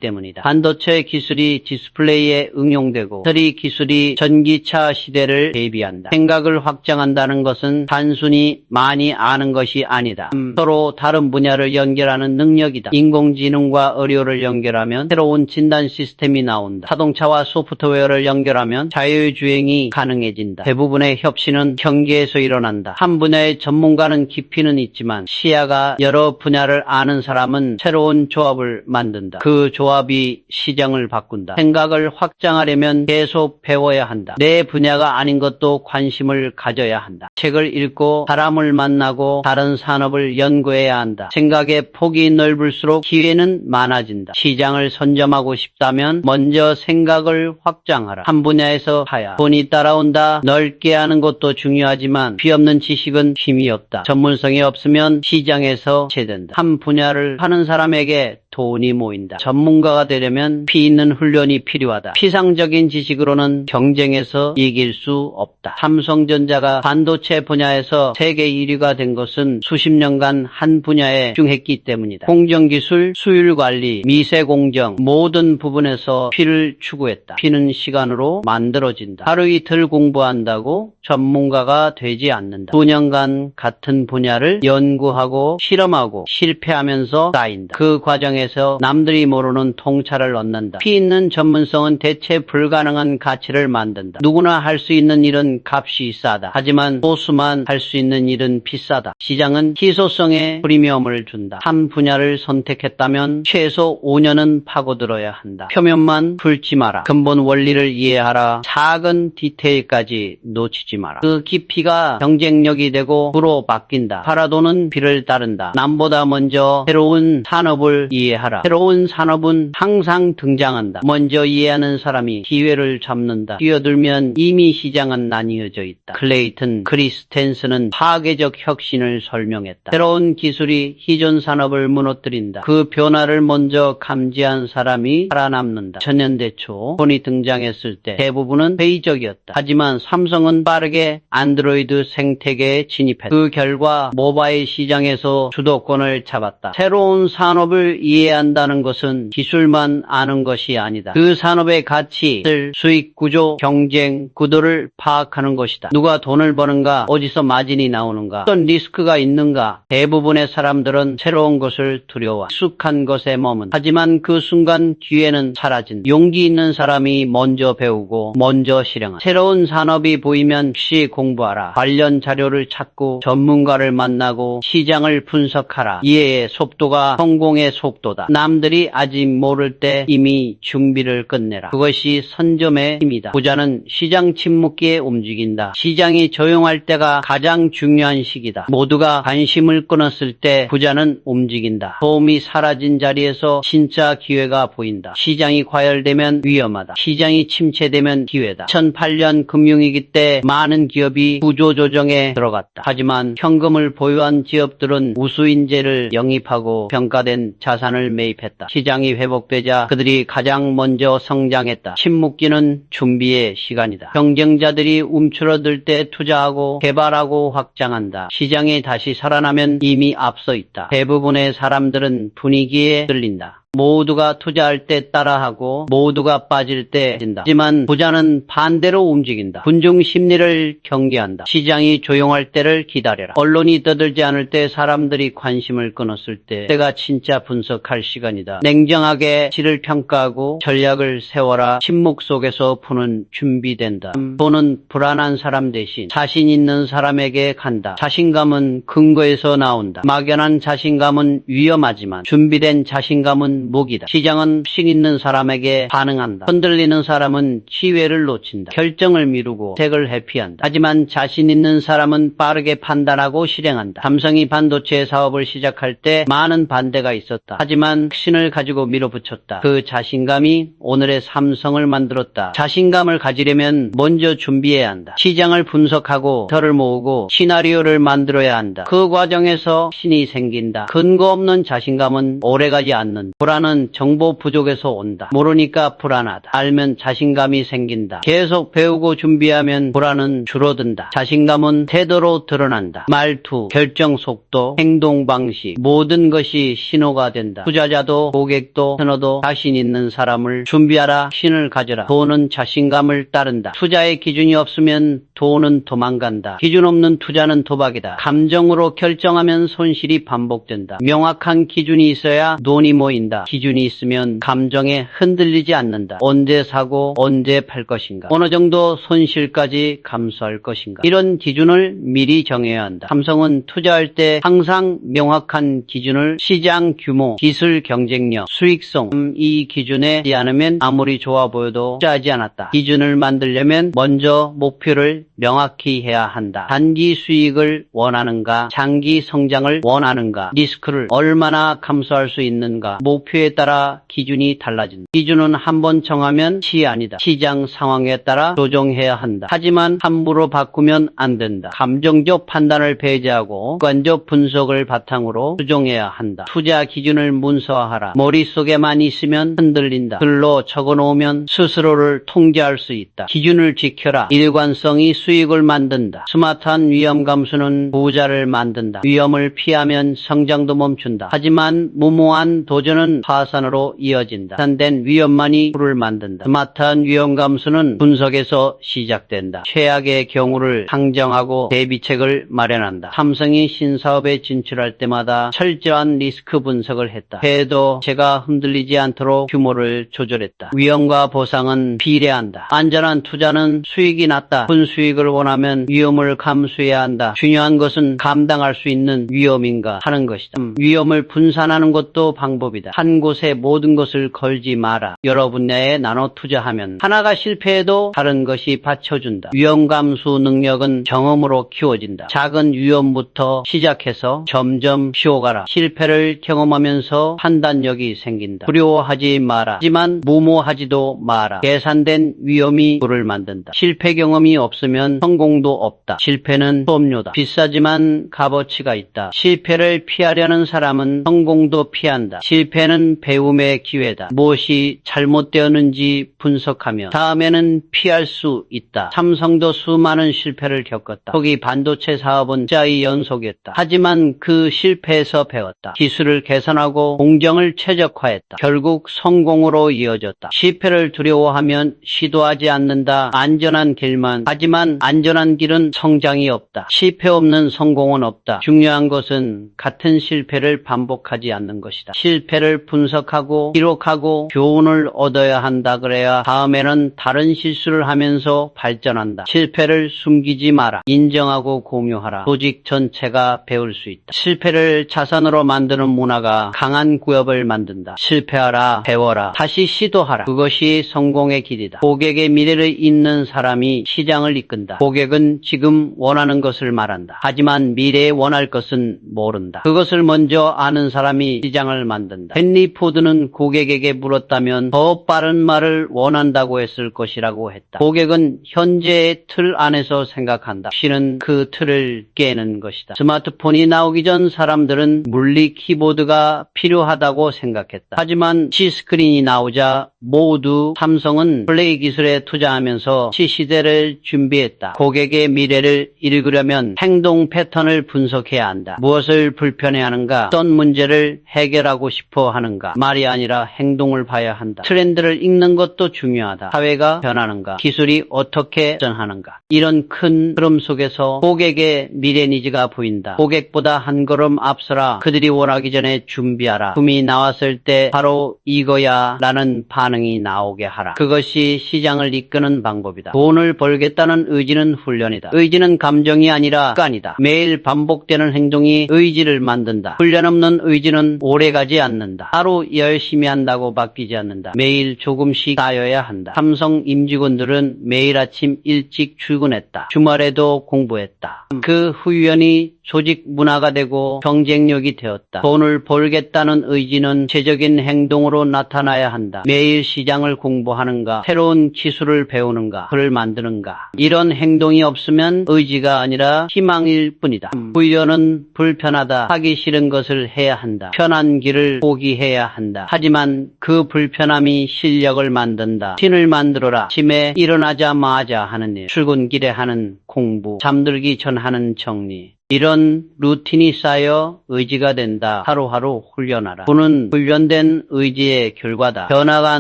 때문이다. 반도체 기술이 디스플레이에 응용되고 처리 기술이 전기차 시대를 대비한다. 생각을 확장한다는 것은 단순히 많이 아는 것이 아니다. 서로 다른 분야를 연결하는 능력이다. 인공지능과 의료를 연결하면 새로운 진단 시스템이 나온다. 자동차와 소프트웨어를 연결하면 자율주행이 가능해진다. 대부분의 혁신은 경계에서 일어난다. 한 분야의 전문가는 깊이는 있지만 시야가 여러 분야를 아는 사람은 새로운 조합을 만든다. 그 조합이 시장을 바꾼다. 생각을 확장하려면 계속 배워야 한다. 내 분야가 아닌 것도 관심을 가져야 한다. 책을 읽고 사람을 만나고 다른 산업을 연구해야 한다. 생각의 폭이 넓을수록 기회는 많아진다. 시장을 선점하고 싶다면 먼저 생각을 확장하라. 한 분야에서 하야. 돈이 따라온다. 넓게 하는 것도 중요하지만 피 없는 지식은 힘이 없다. 전문성이 없으면 시장에서 제된다. 한 분야를 하는 사람에게 돈이 모인다. 전문가가 되려면 피 있는 훈련이 필요하다. 피상적인 지식으로는 경쟁에서 이길 수 없다. 삼성전자가 반도체 분야에서 세계 1위가 된 것은 수십 년간 한 분야에 집중했기 때문이다. 공정기술, 수율관리, 미세공정 모든 부분에서 피를 추구했다. 피는 시간으로 만들어진다. 하루 이틀 공부한다고 전문가가 되지 않는다. 수년간 같은 분야를 연구하고 실험하고 실패하면서 쌓인다. 그 과정에서 남들이 모르는 통찰을 얻는다. 피 있는 전문성은 대체 불가능한 가치를 만든다. 누구나 할 수 있는 일은 값이 싸다. 하지만 소수만 할 수 있는 일은 비싸다. 시장은 희소성에 프리미엄을 준다. 한 분야를 선택했다면 최소 5년은 파고들어야 한다. 표면만 훑지 마라. 근본 원리를 이해하라. 작은 디테일까지 놓치지 마라. 그 깊이가 경쟁력이 되고 부로 바뀐다. 파라도는 비를 따른다. 남보다 먼저 새로운 산업을 이해하라. 새로운 산업은 항상 등장한다. 먼저 이해하는 사람이 기회를 잡는다. 뛰어들면 이미 시장은 나뉘어져 있다. 클레이튼 크리스텐스는 파괴적 혁신을 설명했다. 새로운 기술이 기존 산업을 무너뜨린다. 그 변화를 먼저 감지한 사람이 살아남는다. 천년대 초 폰이 등장했을 때 대부분은 회의적이었다. 하지만 삼성은 빠르게 안드로이드 생태계에 진입했다. 그 결과 모바일 시장에서 주도권을 잡았다. 새로운 산업을 이해한다는 것은 기술만 아는 것이 아니다. 그 산업의 가치, 수익 구조, 경쟁 구도를 파악하는 것이다. 누가 돈을 버는가, 어디서 마진이 나오는가, 어떤 리스크가 있는가. 대부분의 사람들은 새로운 것을 두려워 익숙한 것에 머문. 하지만 그 순간 기회는 사라진다. 용기 있는 사람이 먼저 배우고 먼저 실행한다. 새로운 산업이 보이면 혹시 공부하라. 관련 자료를 찾고 전문가를 만나고 시장을 분석하라. 이해의 속도가 성공의 속도다. 남들이 아직 모를 때 이미 준비를 끝내라. 그것이 선점의 힘이다. 부자는 시장 침묵기에 움직인다. 시장이 조용할 때가 가장 중요한 시기다. 모두가 관심을 끊었을 때 부자는 움직인다. 도움이 사라진 자리에서 진짜 기회가 보인다. 시장이 과열되면 위험하다. 시장이 침체되면 기회다. 2008년 금융위기 때 많은 기업이 구조조정에 들어갔다. 하지만 현금을 보유한 기업들은 우수인재를 영입하고 평가된 자산을 매입했다. 시장이 시장이 회복되자 그들이 가장 먼저 성장했다. 침묵기는 준비의 시간이다. 경쟁자들이 움츠러들 때 투자하고 개발하고 확장한다. 시장이 다시 살아나면 이미 앞서 있다. 대부분의 사람들은 분위기에 끌린다. 모두가 투자할 때 따라하고 모두가 빠질 때 빠진다. 하지만 부자는 반대로 움직인다. 군중 심리를 경계한다. 시장이 조용할 때를 기다려라. 언론이 떠들지 않을 때, 사람들이 관심을 끊었을 때, 때가 진짜 분석할 시간이다. 냉정하게 질을 평가하고 전략을 세워라. 침묵 속에서 푸는 준비된다. 돈은 불안한 사람 대신 자신 있는 사람에게 간다. 자신감은 근거에서 나온다. 막연한 자신감은 위험하지만 준비된 자신감은 무기다. 시장은 식 있는 사람에게 반응한다. 흔들리는 사람은 기회를 놓친다. 결정을 미루고 색을 회피한다. 하지만 자신 있는 사람은 빠르게 판단하고 실행한다. 삼성이 반도체 사업을 시작할 때 많은 반대가 있었다. 하지만 확신을 가지고 밀어붙였다. 그 자신감이 오늘의 삼성을 만들었다. 자신감을 가지려면 먼저 준비해야 한다. 시장을 분석하고 덜을 모으고 시나리오를 만들어야 한다. 그 과정에서 신이 생긴다. 근거 없는 자신감은 오래가지 않는다. 불안은 정보 부족에서 온다. 모르니까 불안하다. 알면 자신감이 생긴다. 계속 배우고 준비하면 불안은 줄어든다. 자신감은 태도로 드러난다. 말투, 결정 속도, 행동 방식, 모든 것이 신호가 된다. 투자자도 고객도 선호도 자신 있는 사람을 준비하라. 신을 가져라. 돈은 자신감을 따른다. 투자의 기준이 없으면 돈은 도망간다. 기준 없는 투자는 도박이다. 감정으로 결정하면 손실이 반복된다. 명확한 기준이 있어야 돈이 모인다. 기준이 있으면 감정에 흔들리지 않는다. 언제 사고 언제 팔 것인가, 어느 정도 손실까지 감수할 것인가, 이런 기준을 미리 정해야 한다. 삼성은 투자할 때 항상 명확한 기준을 시장 규모, 기술 경쟁력, 수익성, 이 기준에 하지 않으면 아무리 좋아 보여도 투자하지 않았다. 기준을 만들려면 먼저 목표를 명확히 해야 한다. 단기 수익을 원하는가, 장기 성장을 원하는가, 리스크를 얼마나 감수할 수 있는가, 목표에 따라 기준이 달라진다. 기준은 한번 정하면 시 아니다. 시장 상황에 따라 조정해야 한다. 하지만 함부로 바꾸면 안 된다. 감정적 판단을 배제하고 객관적 분석을 바탕으로 수정해야 한다. 투자 기준을 문서화하라. 머릿속에만 있으면 흔들린다. 글로 적어놓으면 스스로를 통제할 수 있다. 기준을 지켜라. 일관성이 수익을 만든다. 스마트한 위험 감수는 부자를 만든다. 위험을 피하면 성장도 멈춘다. 하지만 무모한 도전은 파산으로 이어진다. 산된 위험만이 불을 만든다. 스마트한 위험 감수는 분석에서 시작된다. 최악의 경우를 상정하고 대비책을 마련한다. 삼성이 신사업에 진출할 때마다 철저한 리스크 분석을 했다. 해도 제가 흔들리지 않도록 규모를 조절했다. 위험과 보상은 비례한다. 안전한 투자는 수익이 낮다. 분수익을 원하면 위험을 감수해야 한다. 중요한 것은 감당할 수 있는 위험인가 하는 것이다. 위험을 분산하는 것도 방법이다. 한 곳에 모든 것을 걸지 마라. 여러 분야에 나눠 투자하면 하나가 실패해도 다른 것이 받쳐준다. 위험 감수 능력은 경험으로 키워진다. 작은 위험부터 시작해서 점점 쉬워가라. 실패를 경험하면서 판단력이 생긴다. 두려워하지 마라. 하지만 무모하지도 마라. 계산된 위험이 불을 만든다. 실패 경험이 없으면 성공도 없다. 실패는 수업료다. 비싸지만 값어치가 있다. 실패를 피하려는 사람은 성공도 피한다. 실패는 배움의 기회다. 무엇이 잘못되었는지 분석하며 다음에는 피할 수 있다. 삼성도 수많은 실패를 겪었다. 초기 반도체 사업은 짜의 연속이었다. 하지만 그 실패에서 배웠다. 기술을 개선하고 공정을 최적화했다. 결국 성공으로 이어졌다. 실패를 두려워하면 시도하지 않는다. 안전한 길만. 하지만 안전한 길은 성장이 없다. 실패 없는 성공은 없다. 중요한 것은 같은 실패를 반복하지 않는 것이다. 실패를 분석하고 기록하고 교훈을 얻어야 한다. 그래야 다음에는 다른 실수를 하면서 발전한다. 실패를 숨기지 마라. 인정하고 공유하라. 조직 전체가 배울 수 있다. 실패를 자산으로 만드는 문화가 강한 구역을 만든다. 실패하라. 배워라. 다시 시도하라. 그것이 성공의 길이다. 고객의 미래를 잇는 사람이 시장을 이끈다. 만든다. 고객은 지금 원하는 것을 말한다. 하지만 미래에 원할 것은 모른다. 그것을 먼저 아는 사람이 시장을 만든다. 헨리 포드는 고객에게 물었다면 더 빠른 말을 원한다고 했을 것이라고 했다. 고객은 현재의 틀 안에서 생각한다. 시는 그 틀을 깨는 것이다. 스마트폰이 나오기 전 사람들은 물리 키보드가 필요하다고 생각했다. 하지만 C 스크린이 나오자 모두 삼성은 플레이 기술에 투자하면서 C 시대를 준비했다. 고객의 미래를 읽으려면 행동 패턴을 분석해야 한다. 무엇을 불편해하는가? 어떤 문제를 해결하고 싶어 하는가? 말이 아니라 행동을 봐야 한다. 트렌드를 읽는 것도 중요하다. 사회가 변하는가? 기술이 어떻게 발전하는가? 이런 큰 흐름 속에서 고객의 미래 니즈가 보인다. 고객보다 한 걸음 앞서라. 그들이 원하기 전에 준비하라. 품이 나왔을 때 바로 이거야 라는 반응이 나오게 하라. 그것이 시장을 이끄는 방법이다. 돈을 벌겠다는 의지는 훈련이다. 의지는 감정이 아니라 습관이다. 매일 반복되는 행동이 의지를 만든다. 훈련 없는 의지는 오래가지 않는다. 하루 열심히 한다고 바뀌지 않는다. 매일 조금씩 쌓여야 한다. 삼성 임직원들은 매일 아침 일찍 출근했다. 주말에도 공부했다. 그 훈련이 조직 문화가 되고 경쟁력이 되었다. 돈을 벌겠다는 의지는 구체적인 행동으로 나타나야 한다. 매일 시장을 공부하는가, 새로운 기술을 배우는가, 글을 만드는가. 이런 행동이 없으면 의지가 아니라 희망일 뿐이다. 훈련은 불편하다. 하기 싫은 것을 해야 한다. 편한 길을 포기해야 한다. 하지만 그 불편함이 실력을 만든다. 신을 만들어라. 아침에 일어나자마자 하는 일, 출근길에 하는 공부, 잠들기 전 하는 정리. 이런 루틴이 쌓여 의지가 된다. 하루하루 훈련하라. 부는 훈련된 의지의 결과다. 변화가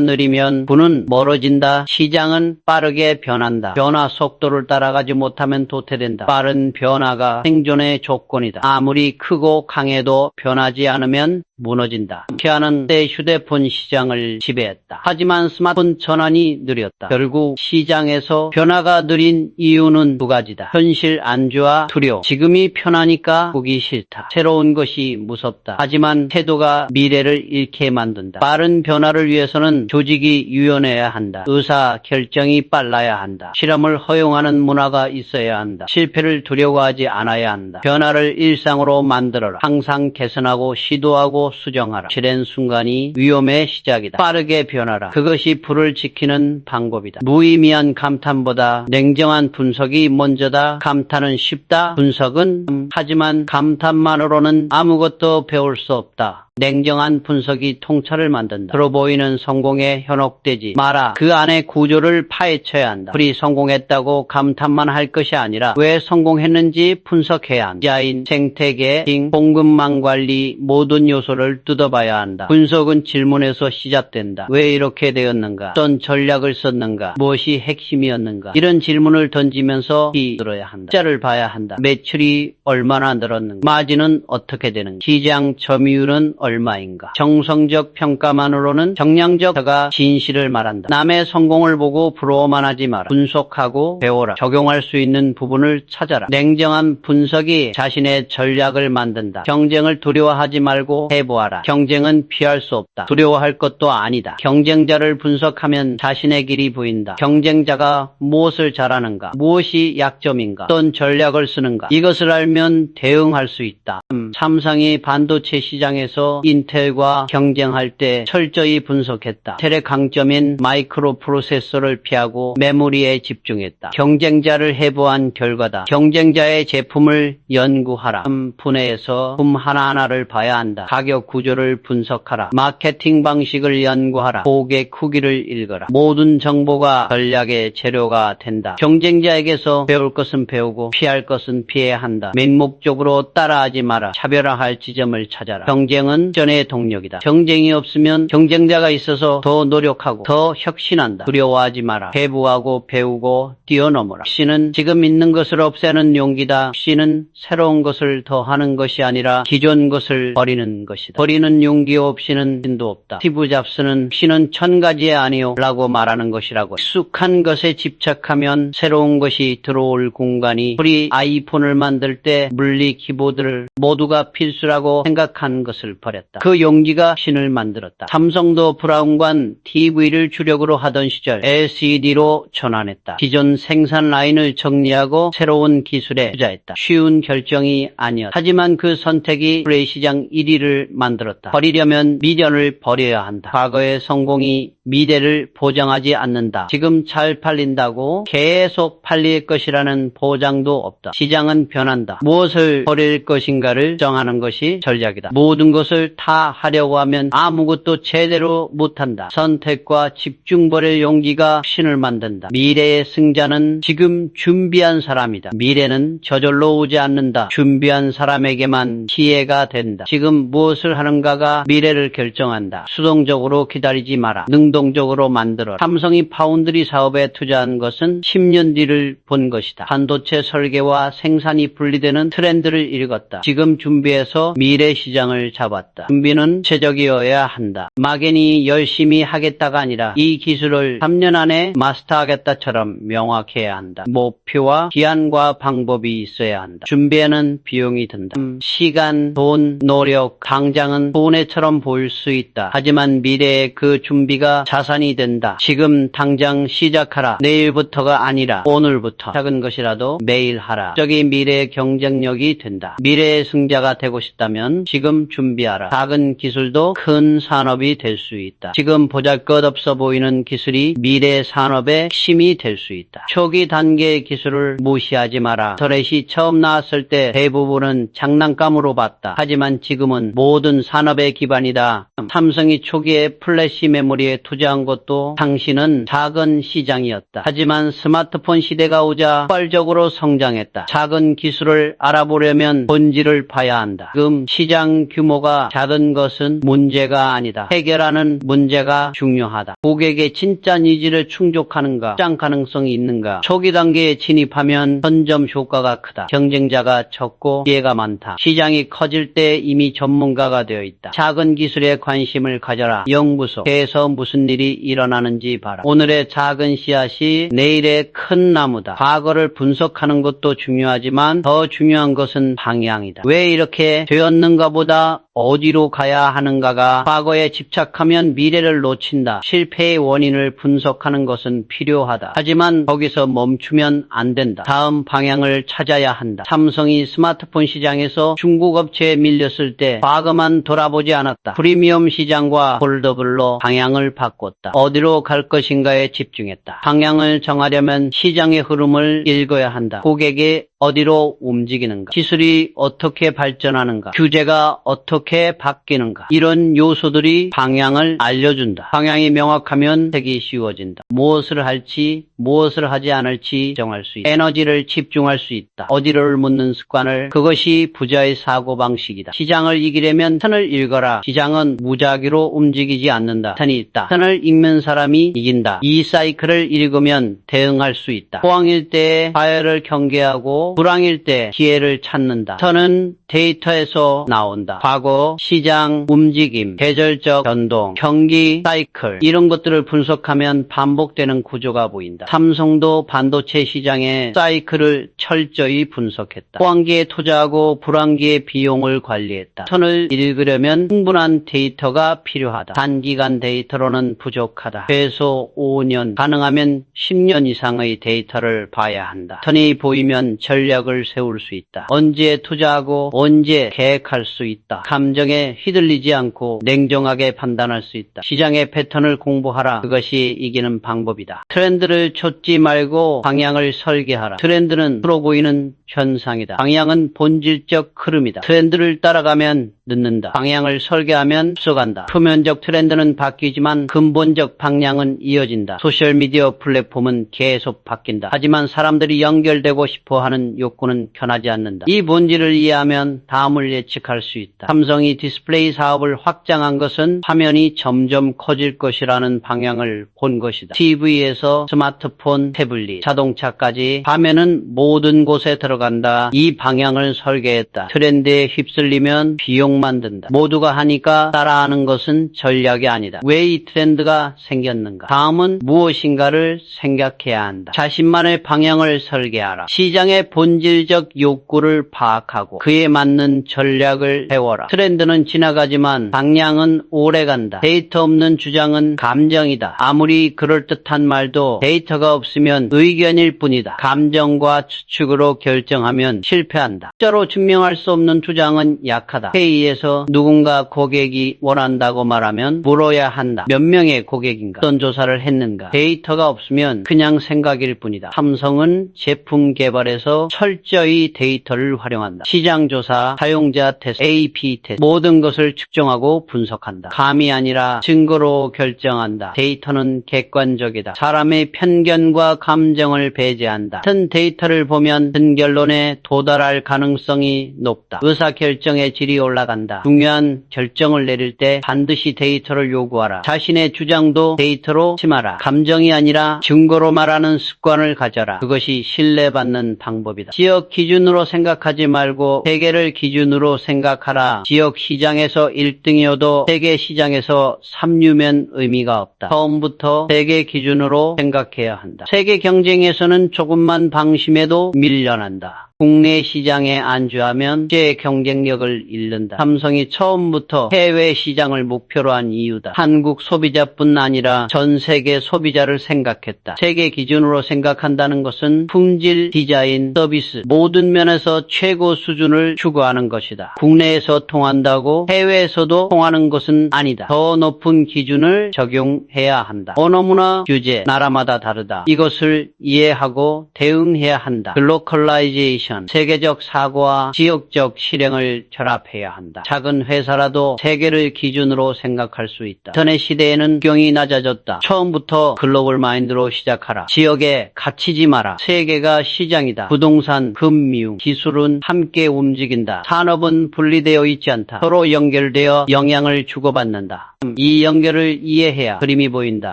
느리면 부는 멀어진다. 시장은 빠르게 변한다. 변화 속도를 따라가지 못하면 도태된다. 빠른 변화가 생존의 조건이다. 아무리 크고 강해도 변하지 않으면 무너진다. 노키아는 때 휴대폰 시장을 지배했다. 하지만 스마트폰 전환이 느렸다. 결국 시장에서 변화가 느린 이유는 두 가지다. 현실 안주와 두려움. 지금이 편하니까 보기 싫다. 새로운 것이 무섭다. 하지만 태도가 미래를 잃게 만든다. 빠른 변화를 위해서는 조직이 유연해야 한다. 의사 결정이 빨라야 한다. 실험을 허용하는 문화가 있어야 한다. 실패를 두려워하지 않아야 한다. 변화를 일상으로 만들어라. 항상 개선하고 시도하고 수정하라. 실행 순간이 위험의 시작이다. 빠르게 변하라. 그것이 불을 지키는 방법이다. 무의미한 감탄보다 냉정한 분석이 먼저다. 감탄은 쉽다. 분석은 하지만 감탄만으로는 아무것도 배울 수 없다. 냉정한 분석이 통찰을 만든다. 들어 보이는 성공에 현혹되지 마라. 그 안의 구조를 파헤쳐야 한다. 우리 성공했다고 감탄만 할 것이 아니라 왜 성공했는지 분석해야 한다. 디자인, 생태계, 공급망 관리 모든 요소를 뜯어봐야 한다. 분석은 질문에서 시작된다. 왜 이렇게 되었는가? 어떤 전략을 썼는가? 무엇이 핵심이었는가? 이런 질문을 던지면서 들어야 한다. 숫자를 봐야 한다. 매출이 얼마나 늘었는가? 마진은 어떻게 되는가? 시장 점유율은 얼마인가? 정성적 평가만으로는 정량적가 진실을 말한다. 남의 성공을 보고 부러워만 하지 마라. 분석하고 배워라. 적용할 수 있는 부분을 찾아라. 냉정한 분석이 자신의 전략을 만든다. 경쟁을 두려워하지 말고 해보아라. 경쟁은 피할 수 없다. 두려워할 것도 아니다. 경쟁자를 분석하면 자신의 길이 보인다. 경쟁자가 무엇을 잘하는가? 무엇이 약점인가? 어떤 전략을 쓰는가? 이것을 알면 대응할 수 있다. 삼성이 반도체 시장에서 인텔과 경쟁할 때 철저히 분석했다. 인텔의 강점인 마이크로 프로세서를 피하고 메모리에 집중했다. 경쟁자를 해부한 결과다. 경쟁자의 제품을 연구하라. 분해해서 품 하나하나를 봐야 한다. 가격 구조를 분석하라. 마케팅 방식을 연구하라. 고객 후기를 읽어라. 모든 정보가 전략의 재료가 된다. 경쟁자에게서 배울 것은 배우고 피할 것은 피해야 한다. 맹목적으로 따라하지 마라. 차별화할 지점을 찾아라. 경쟁은 전의 동력이다. 경쟁이 없으면 경쟁자가 있어서 더 노력하고 더 혁신한다. 두려워하지 마라. 배부하고 배우고 뛰어넘어라. 혁신은 지금 있는 것을 없애는 용기다. 혁신은 새로운 것을 더하는 것이 아니라 기존 것을 버리는 것이다. 버리는 용기 없이는 진도 없다. 스티브 잡스는 혁신은 1000가지에 아니요 라고 말하는 것이라고. 익숙한 것에 집착하면 새로운 것이 들어올 공간이 우리 아이폰을 만들 때 물리 키보드를 모두가 필수라고 생각한 것을 버려 버렸다. 그 용기가 신을 만들었다. 삼성도 브라운관 TV를 주력으로 하던 시절 LCD로 전환했다. 기존 생산 라인을 정리하고 새로운 기술에 투자했다. 쉬운 결정이 아니었다. 하지만 그 선택이 플레이 시장 1위를 만들었다. 버리려면 미련을 버려야 한다. 과거의 성공이 미래를 보장하지 않는다. 지금 잘 팔린다고 계속 팔릴 것이라는 보장도 없다. 시장은 변한다. 무엇을 버릴 것인가를 정하는 것이 전략이다. 모든 것을 다 하려고 하면 아무것도 제대로 못한다. 선택과 집중 버릴 용기가 신을 만든다. 미래의 승자는 지금 준비한 사람이다. 미래는 저절로 오지 않는다. 준비한 사람에게만 기회가 된다. 지금 무엇을 하는가가 미래를 결정한다. 수동적으로 기다리지 마라. 능동적으로 만들어라. 삼성이 파운드리 사업에 투자한 것은 10년 뒤를 본 것이다. 반도체 설계와 생산이 분리되는 트렌드를 읽었다. 지금 준비해서 미래 시장을 잡았다. 준비는 최적이어야 한다. 막연히 열심히 하겠다가 아니라 이 기술을 3년 안에 마스터하겠다처럼 명확해야 한다. 목표와 기한과 방법이 있어야 한다. 준비에는 비용이 든다. 시간, 돈, 노력, 당장은 손해처럼 보일 수 있다. 하지만 미래의 그 준비가 자산이 된다. 지금 당장 시작하라. 내일부터가 아니라 오늘부터 작은 것이라도 매일 하라. 저기 미래의 경쟁력이 된다. 미래의 승자가 되고 싶다면 지금 준비하라. 작은 기술도 큰 산업이 될 수 있다. 지금 보잘것없어 보이는 기술이 미래 산업의 핵심이 될 수 있다. 초기 단계의 기술을 무시하지 마라. 터렛이 처음 나왔을 때 대부분은 장난감으로 봤다. 하지만 지금은 모든 산업의 기반이다. 삼성이 초기에 플래시 메모리에 투자한 것도 당시는 작은 시장이었다. 하지만 스마트폰 시대가 오자 폭발적으로 성장했다. 작은 기술을 알아보려면 본질을 봐야 한다. 지금 시장 규모가 작은 것은 문제가 아니다. 해결하는 문제가 중요하다. 고객의 진짜 니즈를 충족하는가, 시장 가능성이 있는가. 초기 단계에 진입하면 선점 효과가 크다. 경쟁자가 적고 기회가 많다. 시장이 커질 때 이미 전문가가 되어 있다. 작은 기술에 관심을 가져라. 연구소에서 무슨 일이 일어나는지 봐라. 오늘의 작은 씨앗이 내일의 큰 나무다. 과거를 분석하는 것도 중요하지만 더 중요한 것은 방향이다. 왜 이렇게 되었는가 보다 어디로 가야 하는가가 과거에 집착하면 미래를 놓친다. 실패의 원인을 분석하는 것은 필요하다. 하지만 거기서 멈추면 안 된다. 다음 방향을 찾아야 한다. 삼성이 스마트폰 시장에서 중국 업체에 밀렸을 때 과거만 돌아보지 않았다. 프리미엄 시장과 폴더블로 방향을 바꿨다. 어디로 갈 것인가에 집중했다. 방향을 정하려면 시장의 흐름을 읽어야 한다. 고객의 어디로 움직이는가? 기술이 어떻게 발전하는가? 규제가 어떻게 바뀌는가? 이런 요소들이 방향을 알려준다. 방향이 명확하면 되기 쉬워진다. 무엇을 할지, 무엇을 하지 않을지 정할 수 있다. 에너지를 집중할 수 있다. 어디를 묻는 습관을, 그것이 부자의 사고방식이다. 시장을 이기려면 선을 읽어라. 시장은 무작위로 움직이지 않는다. 선이 있다. 선을 읽는 사람이 이긴다. 이 사이클을 읽으면 대응할 수 있다. 호황일 때 과열을 경계하고 불황일 때 기회를 찾는다. 선은 데이터에서 나온다. 과거, 시장, 움직임, 계절적 변동, 경기, 사이클 이런 것들을 분석하면 반복되는 구조가 보인다. 삼성도 반도체 시장의 사이클을 철저히 분석했다. 호황기에 투자하고 불황기에 비용을 관리했다. 선을 읽으려면 충분한 데이터가 필요하다. 단기간 데이터로는 부족하다. 최소 5년, 가능하면 10년 이상의 데이터를 봐야 한다. 선이 보이면 전략을 세울 수 있다. 언제 투자하고 언제 계획할 수 있다. 감정에 휘둘리지 않고 냉정하게 판단할 수 있다. 시장의 패턴을 공부하라. 그것이 이기는 방법이다. 트렌드를 쫓지 말고 방향을 설계하라. 트렌드는 풀어 보이는 현상이다. 방향은 본질적 흐름이다. 트렌드를 따라가면 늦는다. 방향을 설계하면 앞서간다. 표면적 트렌드는 바뀌지만 근본적 방향은 이어진다. 소셜미디어 플랫폼은 계속 바뀐다. 하지만 사람들이 연결되고 싶어하는 욕구는 변하지 않는다. 이 본질을 이해하면 다음을 예측할 수 있다. 삼성이 디스플레이 사업을 확장한 것은 화면이 점점 커질 것이라는 방향을 본 것이다. TV에서 스마트폰, 태블릿, 자동차까지 화면은 모든 곳에 들어간다. 이 방향을 설계했다. 트렌드에 휩쓸리면 비용 만든다. 모두가 하니까 따라하는 것은 전략이 아니다. 왜 이 트렌드가 생겼는가? 다음은 무엇인가를 생각해야 한다. 자신만의 방향을 설계하라. 시장의 본질적 욕구를 파악하고 그에 맞는 전략을 세워라. 트렌드는 지나가지만 방향은 오래간다. 데이터 없는 주장은 감정이다. 아무리 그럴듯한 말도 데이터가 없으면 의견일 뿐이다. 감정과 추측으로 결정하면 실패한다. 숫자로 증명할 수 없는 주장은 약하다. 회의에서 누군가 고객이 원한다고 말하면 물어야 한다. 몇 명의 고객인가? 어떤 조사를 했는가? 데이터가 없으면 그냥 생각일 뿐이다. 삼성은 제품 개발에서 철저히 데이터를 활용한다. 시장조사, 사용자 테스트, AP 테스트 모든 것을 측정하고 분석한다. 감이 아니라 증거로 결정한다. 데이터는 객관적이다. 사람의 편견과 감정을 배제한다. 같은 데이터를 보면 큰 결론에 도달할 가능성이 높다. 의사결정의 질이 올라간다. 중요한 결정을 내릴 때 반드시 데이터를 요구하라. 자신의 주장도 데이터로 심하라. 감정이 아니라 증거로 말하는 습관을 가져라. 그것이 신뢰받는 방법이다. 지역 기준으로 생각하지 말고 세계를 기준으로 생각하라. 지역 시장에서 1등이어도 세계 시장에서 3류면 의미가 없다. 처음부터 세계 기준으로 생각해야 한다. 세계 경쟁에서는 조금만 방심해도 밀려난다. 국내 시장에 안주하면 제 경쟁력을 잃는다. 삼성이 처음부터 해외 시장을 목표로 한 이유다. 한국 소비자뿐 아니라 전 세계 소비자를 생각했다. 세계 기준으로 생각한다는 것은 품질, 디자인, 서비스 모든 면에서 최고 수준을 추구하는 것이다. 국내에서 통한다고 해외에서도 통하는 것은 아니다. 더 높은 기준을 적용해야 한다. 언어 문화 규제, 나라마다 다르다. 이것을 이해하고 대응해야 한다. 글로컬라이제이션 세계적 사고와 지역적 실행을 결합해야 한다. 작은 회사라도 세계를 기준으로 생각할 수 있다. 인터넷 시대에는 경이 낮아졌다. 처음부터 글로벌 마인드로 시작하라. 지역에 갇히지 마라. 세계가 시장이다. 부동산, 금융, 기술은 함께 움직인다. 산업은 분리되어 있지 않다. 서로 연결되어 영향을 주고받는다. 이 연결을 이해해야 그림이 보인다.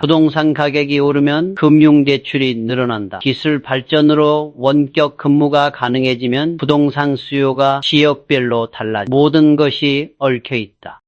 부동산 가격이 오르면 금융 대출이 늘어난다. 기술 발전으로 원격 근무가 가능해지면 부동산 수요가 지역별로 달라져 모든 것이 얽혀 있다.